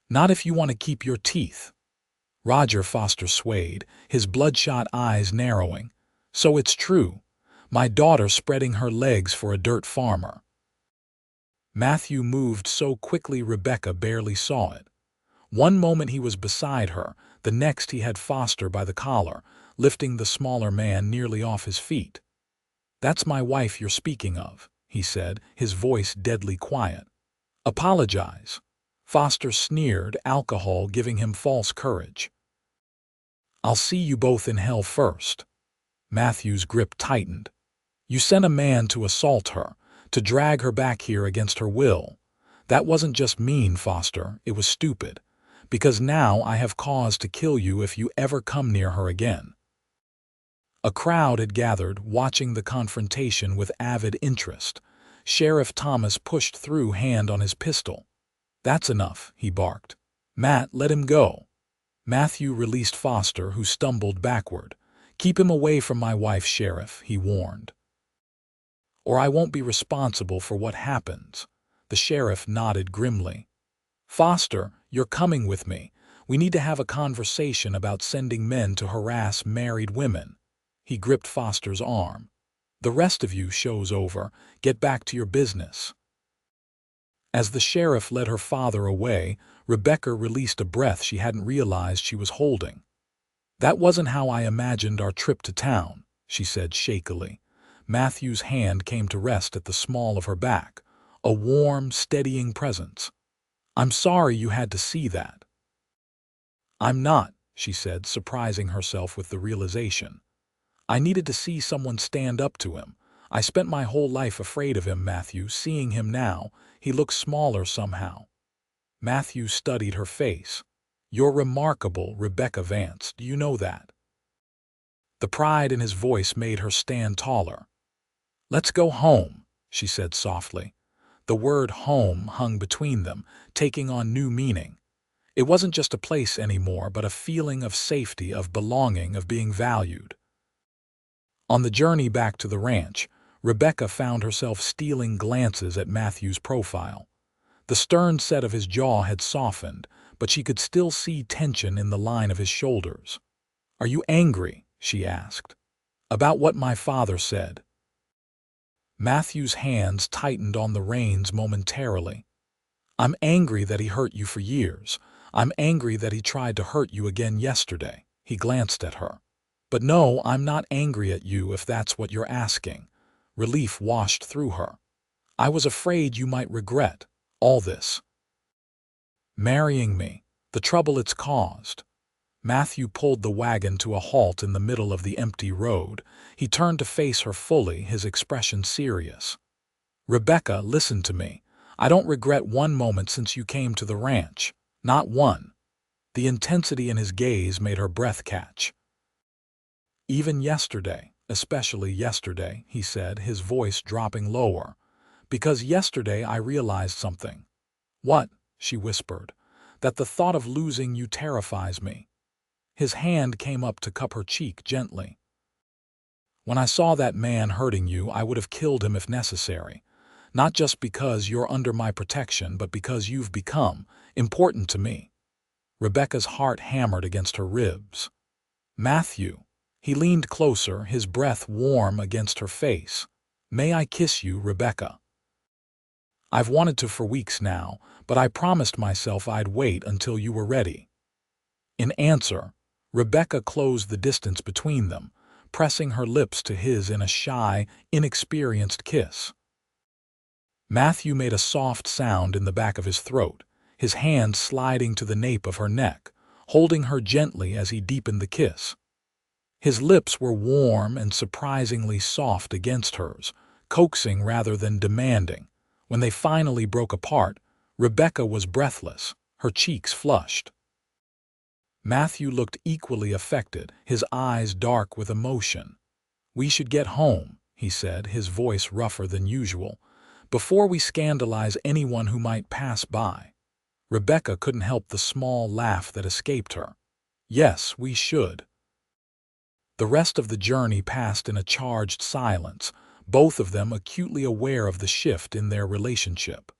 "Not if you want to keep your teeth." Roger Foster swayed, his bloodshot eyes narrowing. "So it's true. My daughter spreading her legs for a dirt farmer." Matthew moved so quickly Rebecca barely saw it. One moment he was beside her, the next he had Foster by the collar, lifting the smaller man nearly off his feet. "That's my wife you're speaking of," he said, his voice deadly quiet. "Apologize." Foster sneered, alcohol giving him false courage. "I'll see you both in hell first." Matthew's grip tightened. "You sent a man to assault her, to drag her back here against her will. That wasn't just mean, Foster, it was stupid. Because now I have cause to kill you if you ever come near her again." A crowd had gathered, watching the confrontation with avid interest. Sheriff Thomas pushed through, hand on his pistol. "That's enough," he barked. "Matt, let him go." Matthew released Foster, who stumbled backward. "Keep him away from my wife, Sheriff," he warned. "Or I won't be responsible for what happens." The sheriff nodded grimly. "Foster, you're coming with me. We need to have a conversation about sending men to harass married women." He gripped Foster's arm. "The rest of you, show's over. Get back to your business." As the sheriff led her father away, Rebecca released a breath she hadn't realized she was holding. "That wasn't how I imagined our trip to town," she said shakily. Matthew's hand came to rest at the small of her back, a warm, steadying presence. "I'm sorry you had to see that." "I'm not," she said, surprising herself with the realization. "I needed to see someone stand up to him. I spent my whole life afraid of him, Matthew. Seeing him now, he looks smaller somehow." Matthew studied her face. "You're remarkable, Rebecca Vance. Do you know that?" The pride in his voice made her stand taller. "Let's go home," she said softly. The word home hung between them, taking on new meaning. It wasn't just a place anymore, but a feeling of safety, of belonging, of being valued. On the journey back to the ranch, Rebecca found herself stealing glances at Matthew's profile. The stern set of his jaw had softened, but she could still see tension in the line of his shoulders. "Are you angry?" she asked. "About what my father said?" Matthew's hands tightened on the reins momentarily. "I'm angry that he hurt you for years. I'm angry that he tried to hurt you again yesterday." He glanced at her. "But no, I'm not angry at you if that's what you're asking." Relief washed through her. "I was afraid you might regret all this. Marrying me, the trouble it's caused." Matthew pulled the wagon to a halt in the middle of the empty road. He turned to face her fully, his expression serious. "Rebecca, listen to me. I don't regret one moment since you came to the ranch. Not one." The intensity in his gaze made her breath catch. "Even yesterday, especially yesterday," he said, his voice dropping lower. "Because yesterday I realized something." "What?" she whispered. "That the thought of losing you terrifies me." His hand came up to cup her cheek gently. "When I saw that man hurting you, I would have killed him if necessary. Not just because you're under my protection, but because you've become important to me." Rebecca's heart hammered against her ribs. "Matthew." He leaned closer, his breath warm against her face. "May I kiss you, Rebecca?" "I've wanted to for weeks now, but I promised myself I'd wait until you were ready." In answer, Rebecca closed the distance between them, pressing her lips to his in a shy, inexperienced kiss. Matthew made a soft sound in the back of his throat, his hand sliding to the nape of her neck, holding her gently as he deepened the kiss. His lips were warm and surprisingly soft against hers, coaxing rather than demanding. When they finally broke apart, Rebecca was breathless, her cheeks flushed. Matthew looked equally affected, his eyes dark with emotion. "We should get home," he said, his voice rougher than usual, "before we scandalize anyone who might pass by." Rebecca couldn't help the small laugh that escaped her. "Yes, we should." The rest of the journey passed in a charged silence, both of them acutely aware of the shift in their relationship.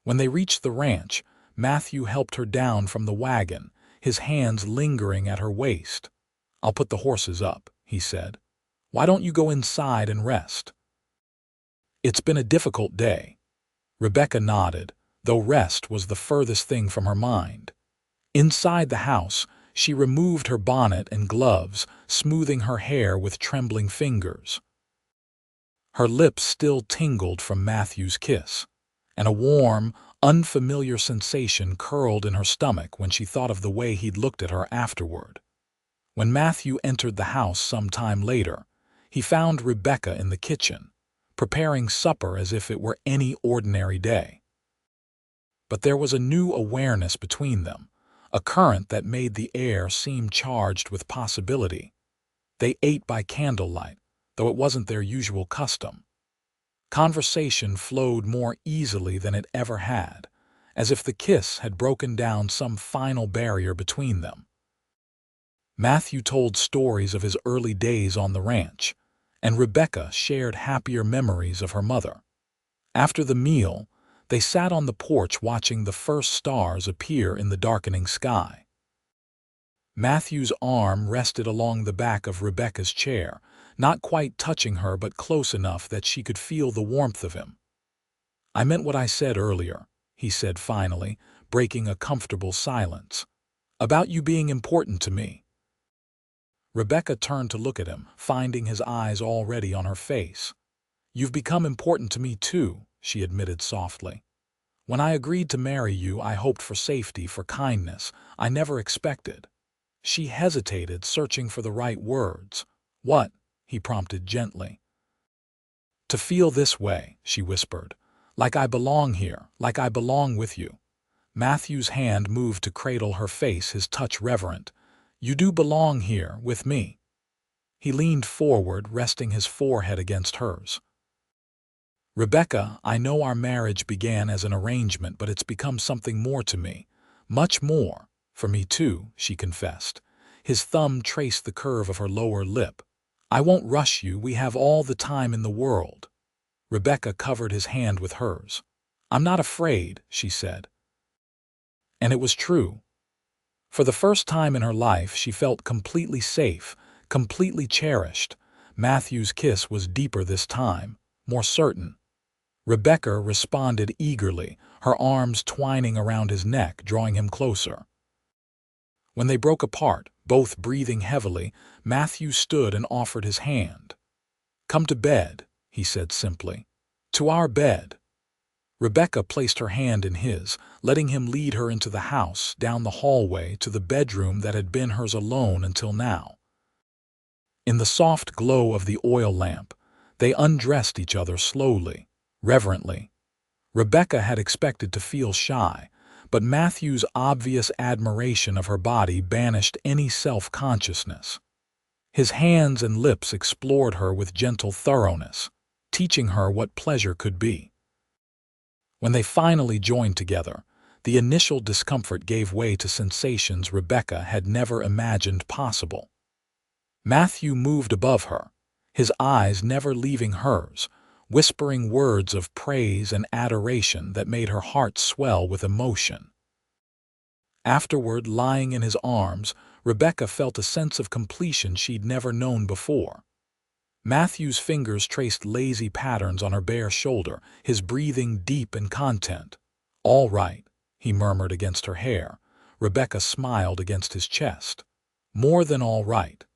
When they reached the ranch, Matthew helped her down from the wagon, his hands lingering at her waist. "I'll put the horses up," he said. "Why don't you go inside and rest?" "It's been a difficult day." Rebecca nodded, though rest was the furthest thing from her mind. Inside the house, she removed her bonnet and gloves, smoothing her hair with trembling fingers. Her lips still tingled from Matthew's kiss, and a warm, unfamiliar sensation curled in her stomach when she thought of the way he'd looked at her afterward. When Matthew entered the house some time later, he found Rebecca in the kitchen, preparing supper as if it were any ordinary day. But there was a new awareness between them, a current that made the air seem charged with possibility. They ate by candlelight, though it wasn't their usual custom. Conversation flowed more easily than it ever had, as if the kiss had broken down some final barrier between them. Matthew told stories of his early days on the ranch, and Rebecca shared happier memories of her mother. After the meal, they sat on the porch watching the first stars appear in the darkening sky. Matthew's arm rested along the back of Rebecca's chair, not quite touching her but close enough that she could feel the warmth of him. "I meant what I said earlier," he said finally, breaking a comfortable silence. "About you being important to me." Rebecca turned to look at him, finding his eyes already on her face. "You've become important to me too," she admitted softly. "When I agreed to marry you, I hoped for safety, for kindness. I never expected." She hesitated, searching for the right words. "What?" he prompted gently. "To feel this way," she whispered. "Like I belong here, like I belong with you." Matthew's hand moved to cradle her face, his touch reverent. "You do belong here, with me." He leaned forward, resting his forehead against hers. "Rebecca, I know our marriage began as an arrangement, but it's become something more to me. Much more. For me too," she confessed. His thumb traced the curve of her lower lip. "I won't rush you, we have all the time in the world." Rebecca covered his hand with hers. "I'm not afraid," she said. And it was true. For the first time in her life, she felt completely safe, completely cherished. Matthew's kiss was deeper this time, more certain. Rebecca responded eagerly, her arms twining around his neck, drawing him closer. When they broke apart, both breathing heavily, Matthew stood and offered his hand. "Come to bed," he said simply. "To our bed." Rebecca placed her hand in his, letting him lead her into the house, down the hallway, to the bedroom that had been hers alone until now. In the soft glow of the oil lamp, they undressed each other slowly, reverently. Rebecca had expected to feel shy, but Matthew's obvious admiration of her body banished any self-consciousness. His hands and lips explored her with gentle thoroughness, teaching her what pleasure could be. When they finally joined together, the initial discomfort gave way to sensations Rebecca had never imagined possible. Matthew moved above her, his eyes never leaving hers, whispering words of praise and adoration that made her heart swell with emotion. Afterward, lying in his arms, Rebecca felt a sense of completion she'd never known before. Matthew's fingers traced lazy patterns on her bare shoulder, his breathing deep and content. "All right," he murmured against her hair. Rebecca smiled against his chest. "More than all right."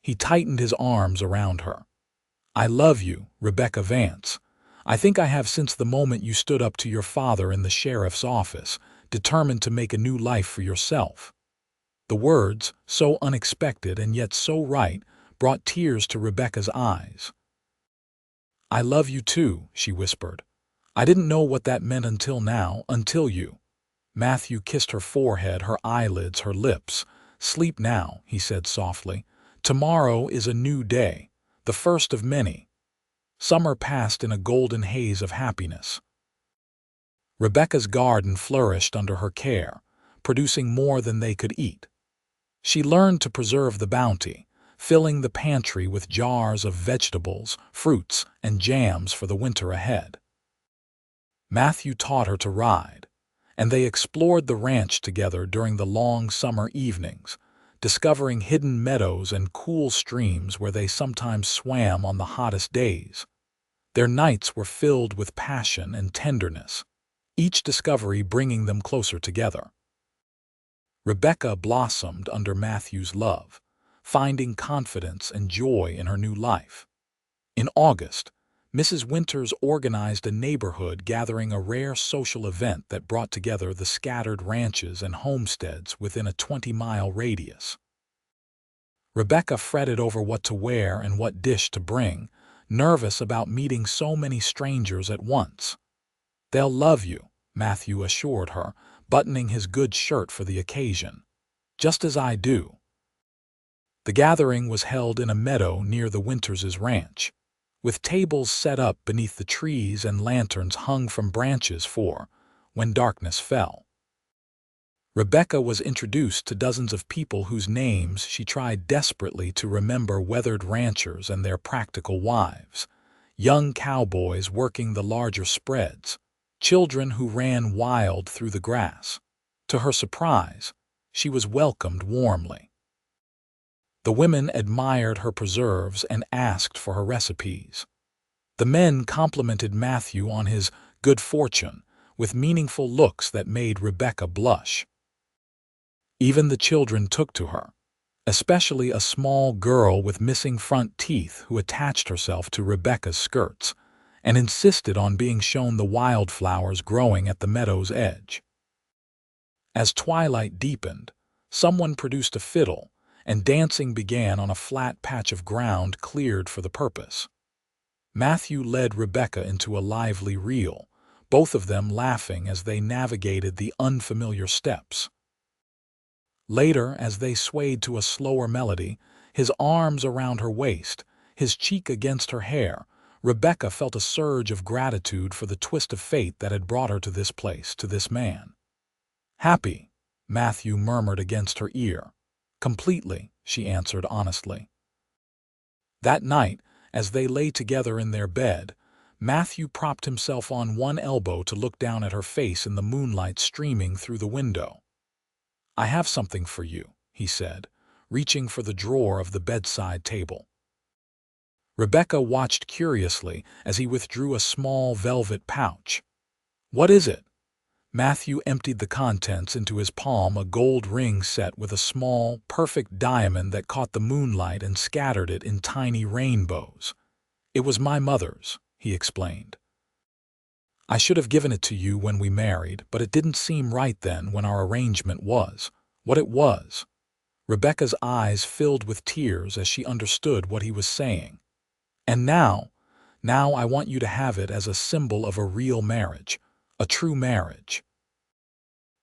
He tightened his arms around her. "I love you, Rebecca Vance. I think I have since the moment you stood up to your father in the sheriff's office, determined to make a new life for yourself." The words, so unexpected and yet so right, brought tears to Rebecca's eyes. "I love you too," she whispered. "I didn't know what that meant until now, until you." Matthew kissed her forehead, her eyelids, her lips. "Sleep now," he said softly. "Tomorrow is a new day, the first of many." Summer passed in a golden haze of happiness. Rebecca's garden flourished under her care, producing more than they could eat. She learned to preserve the bounty, filling the pantry with jars of vegetables, fruits, and jams for the winter ahead. Matthew taught her to ride, and they explored the ranch together during the long summer evenings, discovering hidden meadows and cool streams where they sometimes swam on the hottest days. Their nights were filled with passion and tenderness, each discovery bringing them closer together. Rebecca blossomed under Matthew's love, finding confidence and joy in her new life. In August, Mrs. Winters organized a neighborhood gathering, a rare social event that brought together the scattered ranches and homesteads within a 20-mile radius. Rebecca fretted over what to wear and what dish to bring, nervous about meeting so many strangers at once. "They'll love you," Matthew assured her, buttoning his good shirt for the occasion. "Just as I do." The gathering was held in a meadow near the Winters' ranch, with tables set up beneath the trees and lanterns hung from branches for when darkness fell. Rebecca was introduced to dozens of people whose names she tried desperately to remember: weathered ranchers and their practical wives, young cowboys working the larger spreads, children who ran wild through the grass. To her surprise, she was welcomed warmly. The women admired her preserves and asked for her recipes. The men complimented Matthew on his good fortune with meaningful looks that made Rebecca blush. Even the children took to her, especially a small girl with missing front teeth who attached herself to Rebecca's skirts and insisted on being shown the wildflowers growing at the meadow's edge. As twilight deepened, someone produced a fiddle, and dancing began on a flat patch of ground cleared for the purpose. Matthew led Rebecca into a lively reel, both of them laughing as they navigated the unfamiliar steps. Later, as they swayed to a slower melody, his arms around her waist, his cheek against her hair, Rebecca felt a surge of gratitude for the twist of fate that had brought her to this place, to this man. "Happy," Matthew murmured against her ear. "Completely," she answered honestly. That night, as they lay together in their bed, Matthew propped himself on one elbow to look down at her face in the moonlight streaming through the window. "I have something for you," he said, reaching for the drawer of the bedside table. Rebecca watched curiously as he withdrew a small velvet pouch. "What is it?" Matthew emptied the contents into his palm, a gold ring set with a small, perfect diamond that caught the moonlight and scattered it in tiny rainbows. "It was my mother's," he explained. "I should have given it to you when we married, but it didn't seem right then when our arrangement was what it was." Rebecca's eyes filled with tears as she understood what he was saying. "And now I want you to have it as a symbol of a real marriage, a true marriage."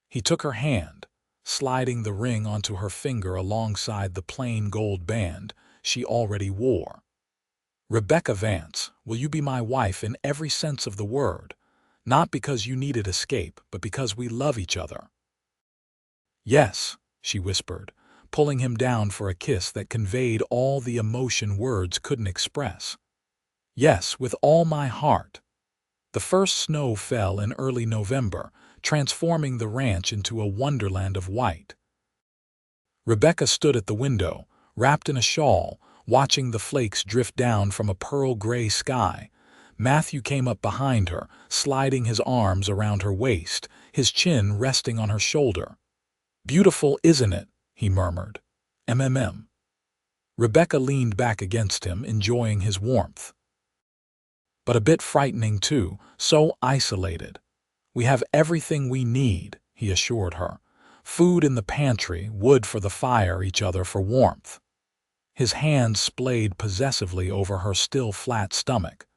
He took her hand, sliding the ring onto her finger alongside the plain gold band she already wore. "Rebecca Vance, will you be my wife in every sense of the word, not because you needed escape, but because we love each other?" "Yes," she whispered, pulling him down for a kiss that conveyed all the emotion words couldn't express. "Yes, with all my heart." The first snow fell in early November, transforming the ranch into a wonderland of white. Rebecca stood at the window, wrapped in a shawl, watching the flakes drift down from a pearl-gray sky. Matthew came up behind her, sliding his arms around her waist, his chin resting on her shoulder. "Beautiful, isn't it?" he murmured. "Mm." Rebecca leaned back against him, enjoying his warmth. but a bit frightening too, so isolated. We have everything we need, he assured her. Food in the pantry, wood for the fire, each other for warmth. His hand splayed possessively over her still flat stomach.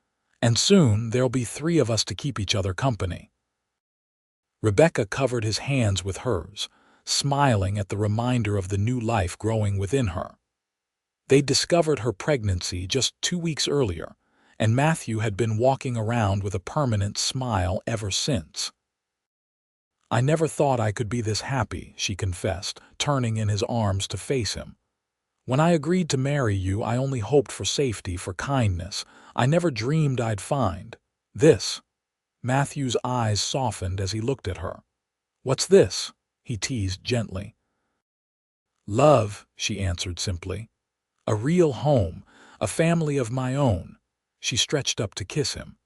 And soon there'll be 3 of us to keep each other company. Rebecca covered his hands with hers, smiling at the reminder of the new life growing within her. They'd discovered her pregnancy just 2 weeks earlier, and Matthew had been walking around with a permanent smile ever since. "I never thought I could be this happy," she confessed, turning in his arms to face him. "When I agreed to marry you, I only hoped for safety, for kindness. I never dreamed I'd find this." Matthew's eyes softened as he looked at her. "What's this?" he teased gently. "Love," she answered simply. "A real home, a family of my own." She stretched up to kiss him.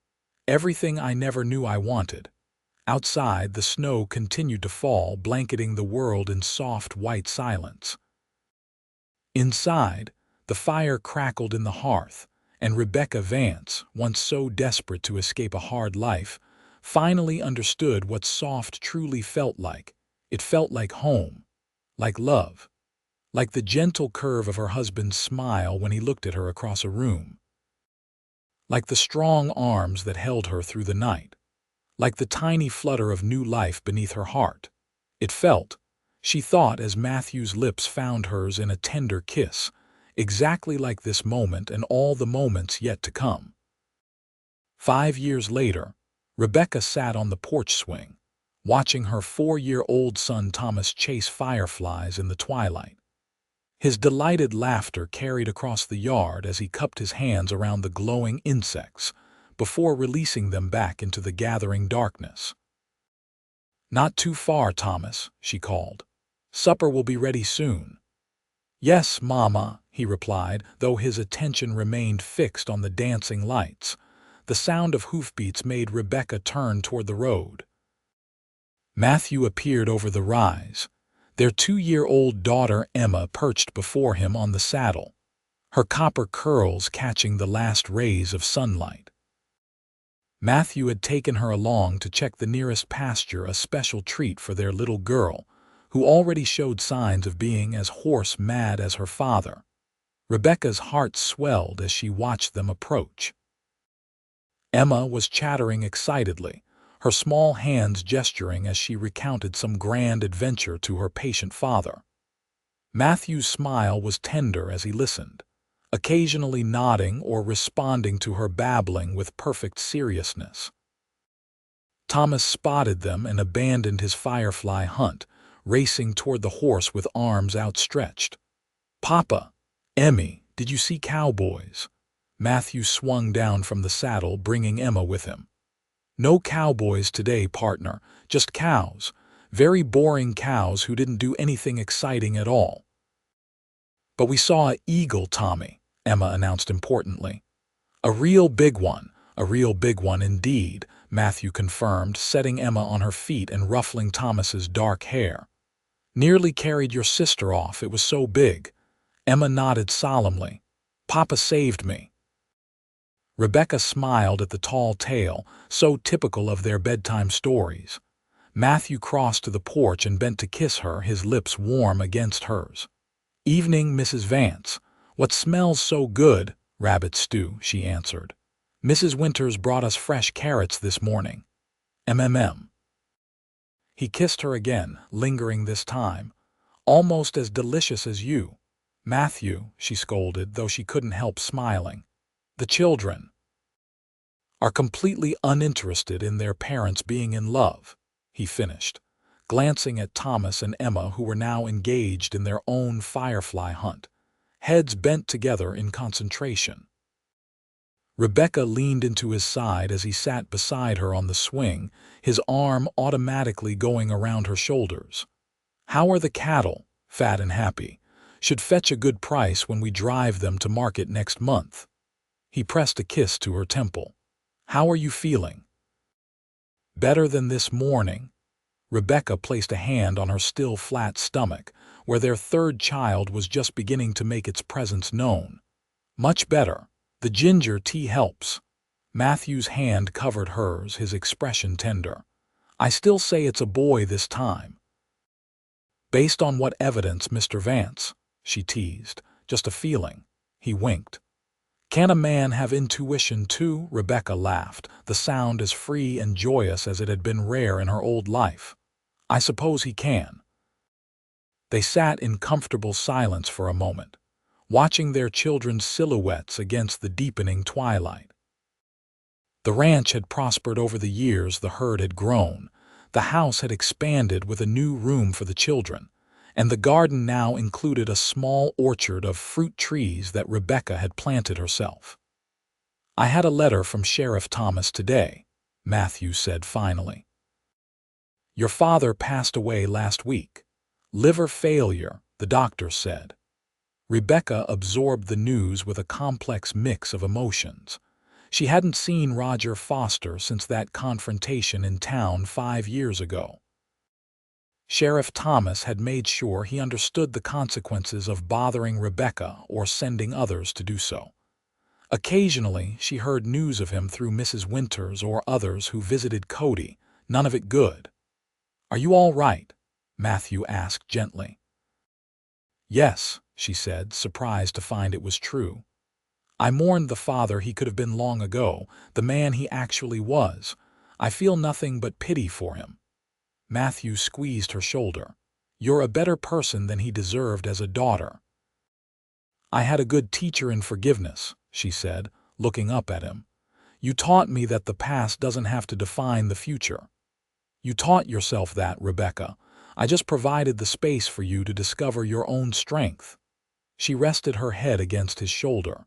"Everything I never knew I wanted." Outside, the snow continued to fall, blanketing the world in soft white silence. Inside, the fire crackled in the hearth, and Rebecca Vance, once so desperate to escape a hard life, finally understood what soft truly felt like. It felt like home, like love, like the gentle curve of her husband's smile when he looked at her across a room, like the strong arms that held her through the night, like the tiny flutter of new life beneath her heart. It felt, she thought as Matthew's lips found hers in a tender kiss, exactly like this moment and all the moments yet to come. 5 years later, Rebecca sat on the porch swing, watching her 4-year-old son Thomas chase fireflies in the twilight. His delighted laughter carried across the yard as he cupped his hands around the glowing insects before releasing them back into the gathering darkness. "Not too far, Thomas," she called. "Supper will be ready soon." "Yes, Mama," he replied, though his attention remained fixed on the dancing lights. The sound of hoofbeats made Rebecca turn toward the road. Matthew appeared over the rise, their 2-year-old daughter Emma perched before him on the saddle, her copper curls catching the last rays of sunlight. Matthew had taken her along to check the nearest pasture, a special treat for their little girl, who already showed signs of being as horse-mad as her father. Rebecca's heart swelled as she watched them approach. Emma was chattering excitedly, her small hands gesturing as she recounted some grand adventure to her patient father. Matthew's smile was tender as he listened, occasionally nodding or responding to her babbling with perfect seriousness. Thomas spotted them and abandoned his firefly hunt, racing toward the horse with arms outstretched. "Papa, Emmy, did you see cowboys?" Matthew swung down from the saddle, bringing Emma with him. "No cowboys today, partner, just cows. Very boring cows who didn't do anything exciting at all." "But we saw an eagle, Tommy," Emma announced importantly. A real big one indeed," Matthew confirmed, setting Emma on her feet and ruffling Thomas's dark hair. "Nearly carried your sister off, it was so big." Emma nodded solemnly. "Papa saved me." Rebecca smiled at the tall tale, so typical of their bedtime stories. Matthew crossed to the porch and bent to kiss her, his lips warm against hers. "Evening, Mrs. Vance. What smells so good?" "Rabbit stew," she answered. "Mrs. Winters brought us fresh carrots this morning." "MMM." He kissed her again, lingering this time. "Almost as delicious as you." "Matthew," she scolded, though she couldn't help smiling. "The children are completely uninterested in their parents being in love," he finished, glancing at Thomas and Emma, who were now engaged in their own firefly hunt, heads bent together in concentration. Rebecca leaned into his side as he sat beside her on the swing, his arm automatically going around her shoulders. "How are the cattle? Fat and happy. Should fetch a good price when we drive them to market next month." He pressed a kiss to her temple. "How are you feeling?" "Better than this morning." Rebecca placed a hand on her still flat stomach, where their 3rd child was just beginning to make its presence known. "Much better. The ginger tea helps." Matthew's hand covered hers, his expression tender. "I still say it's a boy this time." "Based on what evidence, Mr. Vance?" she teased. "Just a feeling." He winked. "Can a man have intuition too?" Rebecca laughed, the sound as free and joyous as it had been rare in her old life. "I suppose he can." They sat in comfortable silence for a moment, watching their children's silhouettes against the deepening twilight. The ranch had prospered over the years. The herd had grown. The house had expanded with a new room for the children, and the garden now included a small orchard of fruit trees that Rebecca had planted herself. "I had a letter from Sheriff Thomas today," Matthew said finally. "Your father passed away last week. Liver failure, the doctor said." Rebecca absorbed the news with a complex mix of emotions. She hadn't seen Roger Foster since that confrontation in town 5 years ago. Sheriff Thomas had made sure he understood the consequences of bothering Rebecca or sending others to do so. Occasionally, she heard news of him through Mrs. Winters or others who visited Cody, none of it good. "Are you all right?" Matthew asked gently. "Yes," she said, surprised to find it was true. "I mourned the father he could have been long ago, the man he actually was. I feel nothing but pity for him." Matthew squeezed her shoulder. "You're a better person than he deserved as a daughter." "I had a good teacher in forgiveness," she said, looking up at him. "You taught me that the past doesn't have to define the future." "You taught yourself that, Rebecca. I just provided the space for you to discover your own strength." She rested her head against his shoulder.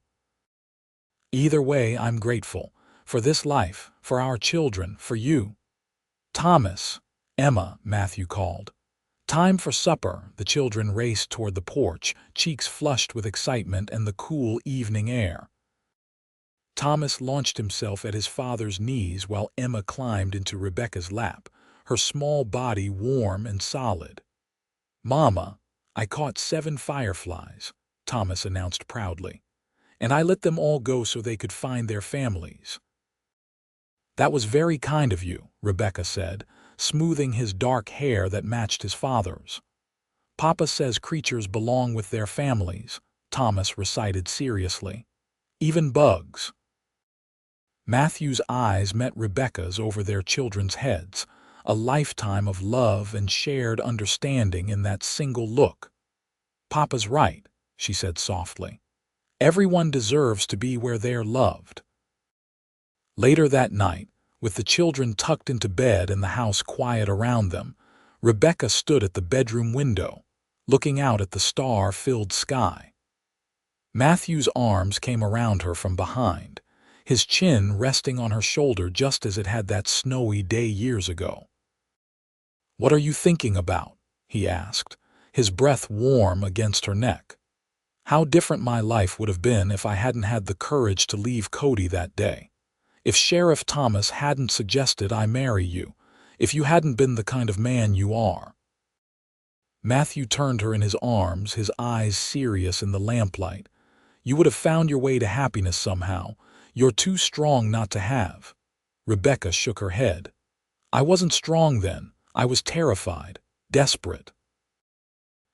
"Either way, I'm grateful. For this life, for our children, for you." "Thomas, Emma," Matthew called. "Time for supper." The children raced toward the porch, cheeks flushed with excitement and the cool evening air. Thomas launched himself at his father's knees while Emma climbed into Rebecca's lap, her small body warm and solid. "Mama, I caught 7 fireflies," Thomas announced proudly, "and I let them all go so they could find their families." "That was very kind of you," Rebecca said, smoothing his dark hair that matched his father's. "Papa says creatures belong with their families," Thomas recited seriously. "Even bugs." Matthew's eyes met Rebecca's over their children's heads, a lifetime of love and shared understanding in that single look. "Papa's right," she said softly. "Everyone deserves to be where they're loved." Later that night, with the children tucked into bed and the house quiet around them, Rebecca stood at the bedroom window, looking out at the star-filled sky. Matthew's arms came around her from behind, his chin resting on her shoulder just as it had that snowy day years ago. "What are you thinking about?" he asked, his breath warm against her neck. "How different my life would have been if I hadn't had the courage to leave Cody that day. If Sheriff Thomas hadn't suggested I marry you, if you hadn't been the kind of man you are." Matthew turned her in his arms, his eyes serious in the lamplight. "You would have found your way to happiness somehow. You're too strong not to have." Rebecca shook her head. "I wasn't strong then. I was terrified, desperate."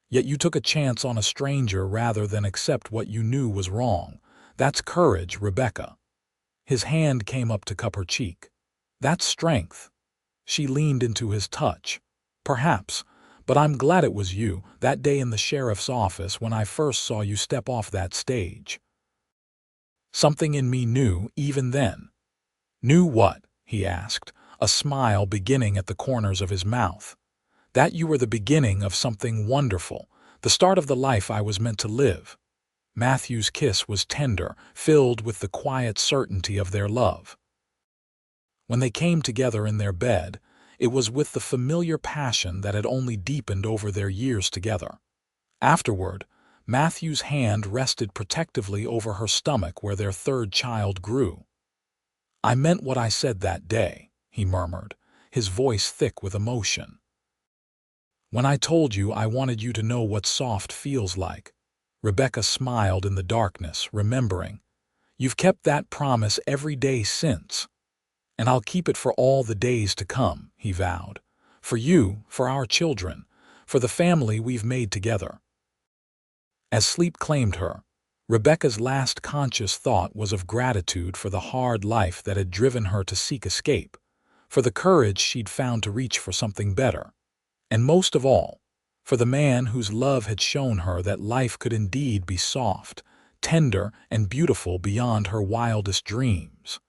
"Yet you took a chance on a stranger rather than accept what you knew was wrong. That's courage, Rebecca." His hand came up to cup her cheek. "That's strength." She leaned into his touch. "Perhaps, but I'm glad it was you, that day in the sheriff's office when I first saw you step off that stage." Something in me knew even then. "Knew what?" he asked, a smile beginning at the corners of his mouth. "That you were the beginning of something wonderful, the start of the life I was meant to live." Matthew's kiss was tender, filled with the quiet certainty of their love. When they came together in their bed, it was with the familiar passion that had only deepened over their years together. Afterward, Matthew's hand rested protectively over her stomach where their third child grew. "I meant what I said that day," he murmured, his voice thick with emotion. "When I told you I wanted you to know what soft feels like." Rebecca smiled in the darkness, remembering. You've kept that promise every day since, and I'll keep it for all the days to come," he vowed. "For you, for our children, for the family we've made together." As sleep claimed her, Rebecca's last conscious thought was of gratitude for the hard life that had driven her to seek escape, for the courage she'd found to reach for something better, and most of all, for the man whose love had shown her that life could indeed be soft, tender, and beautiful beyond her wildest dreams.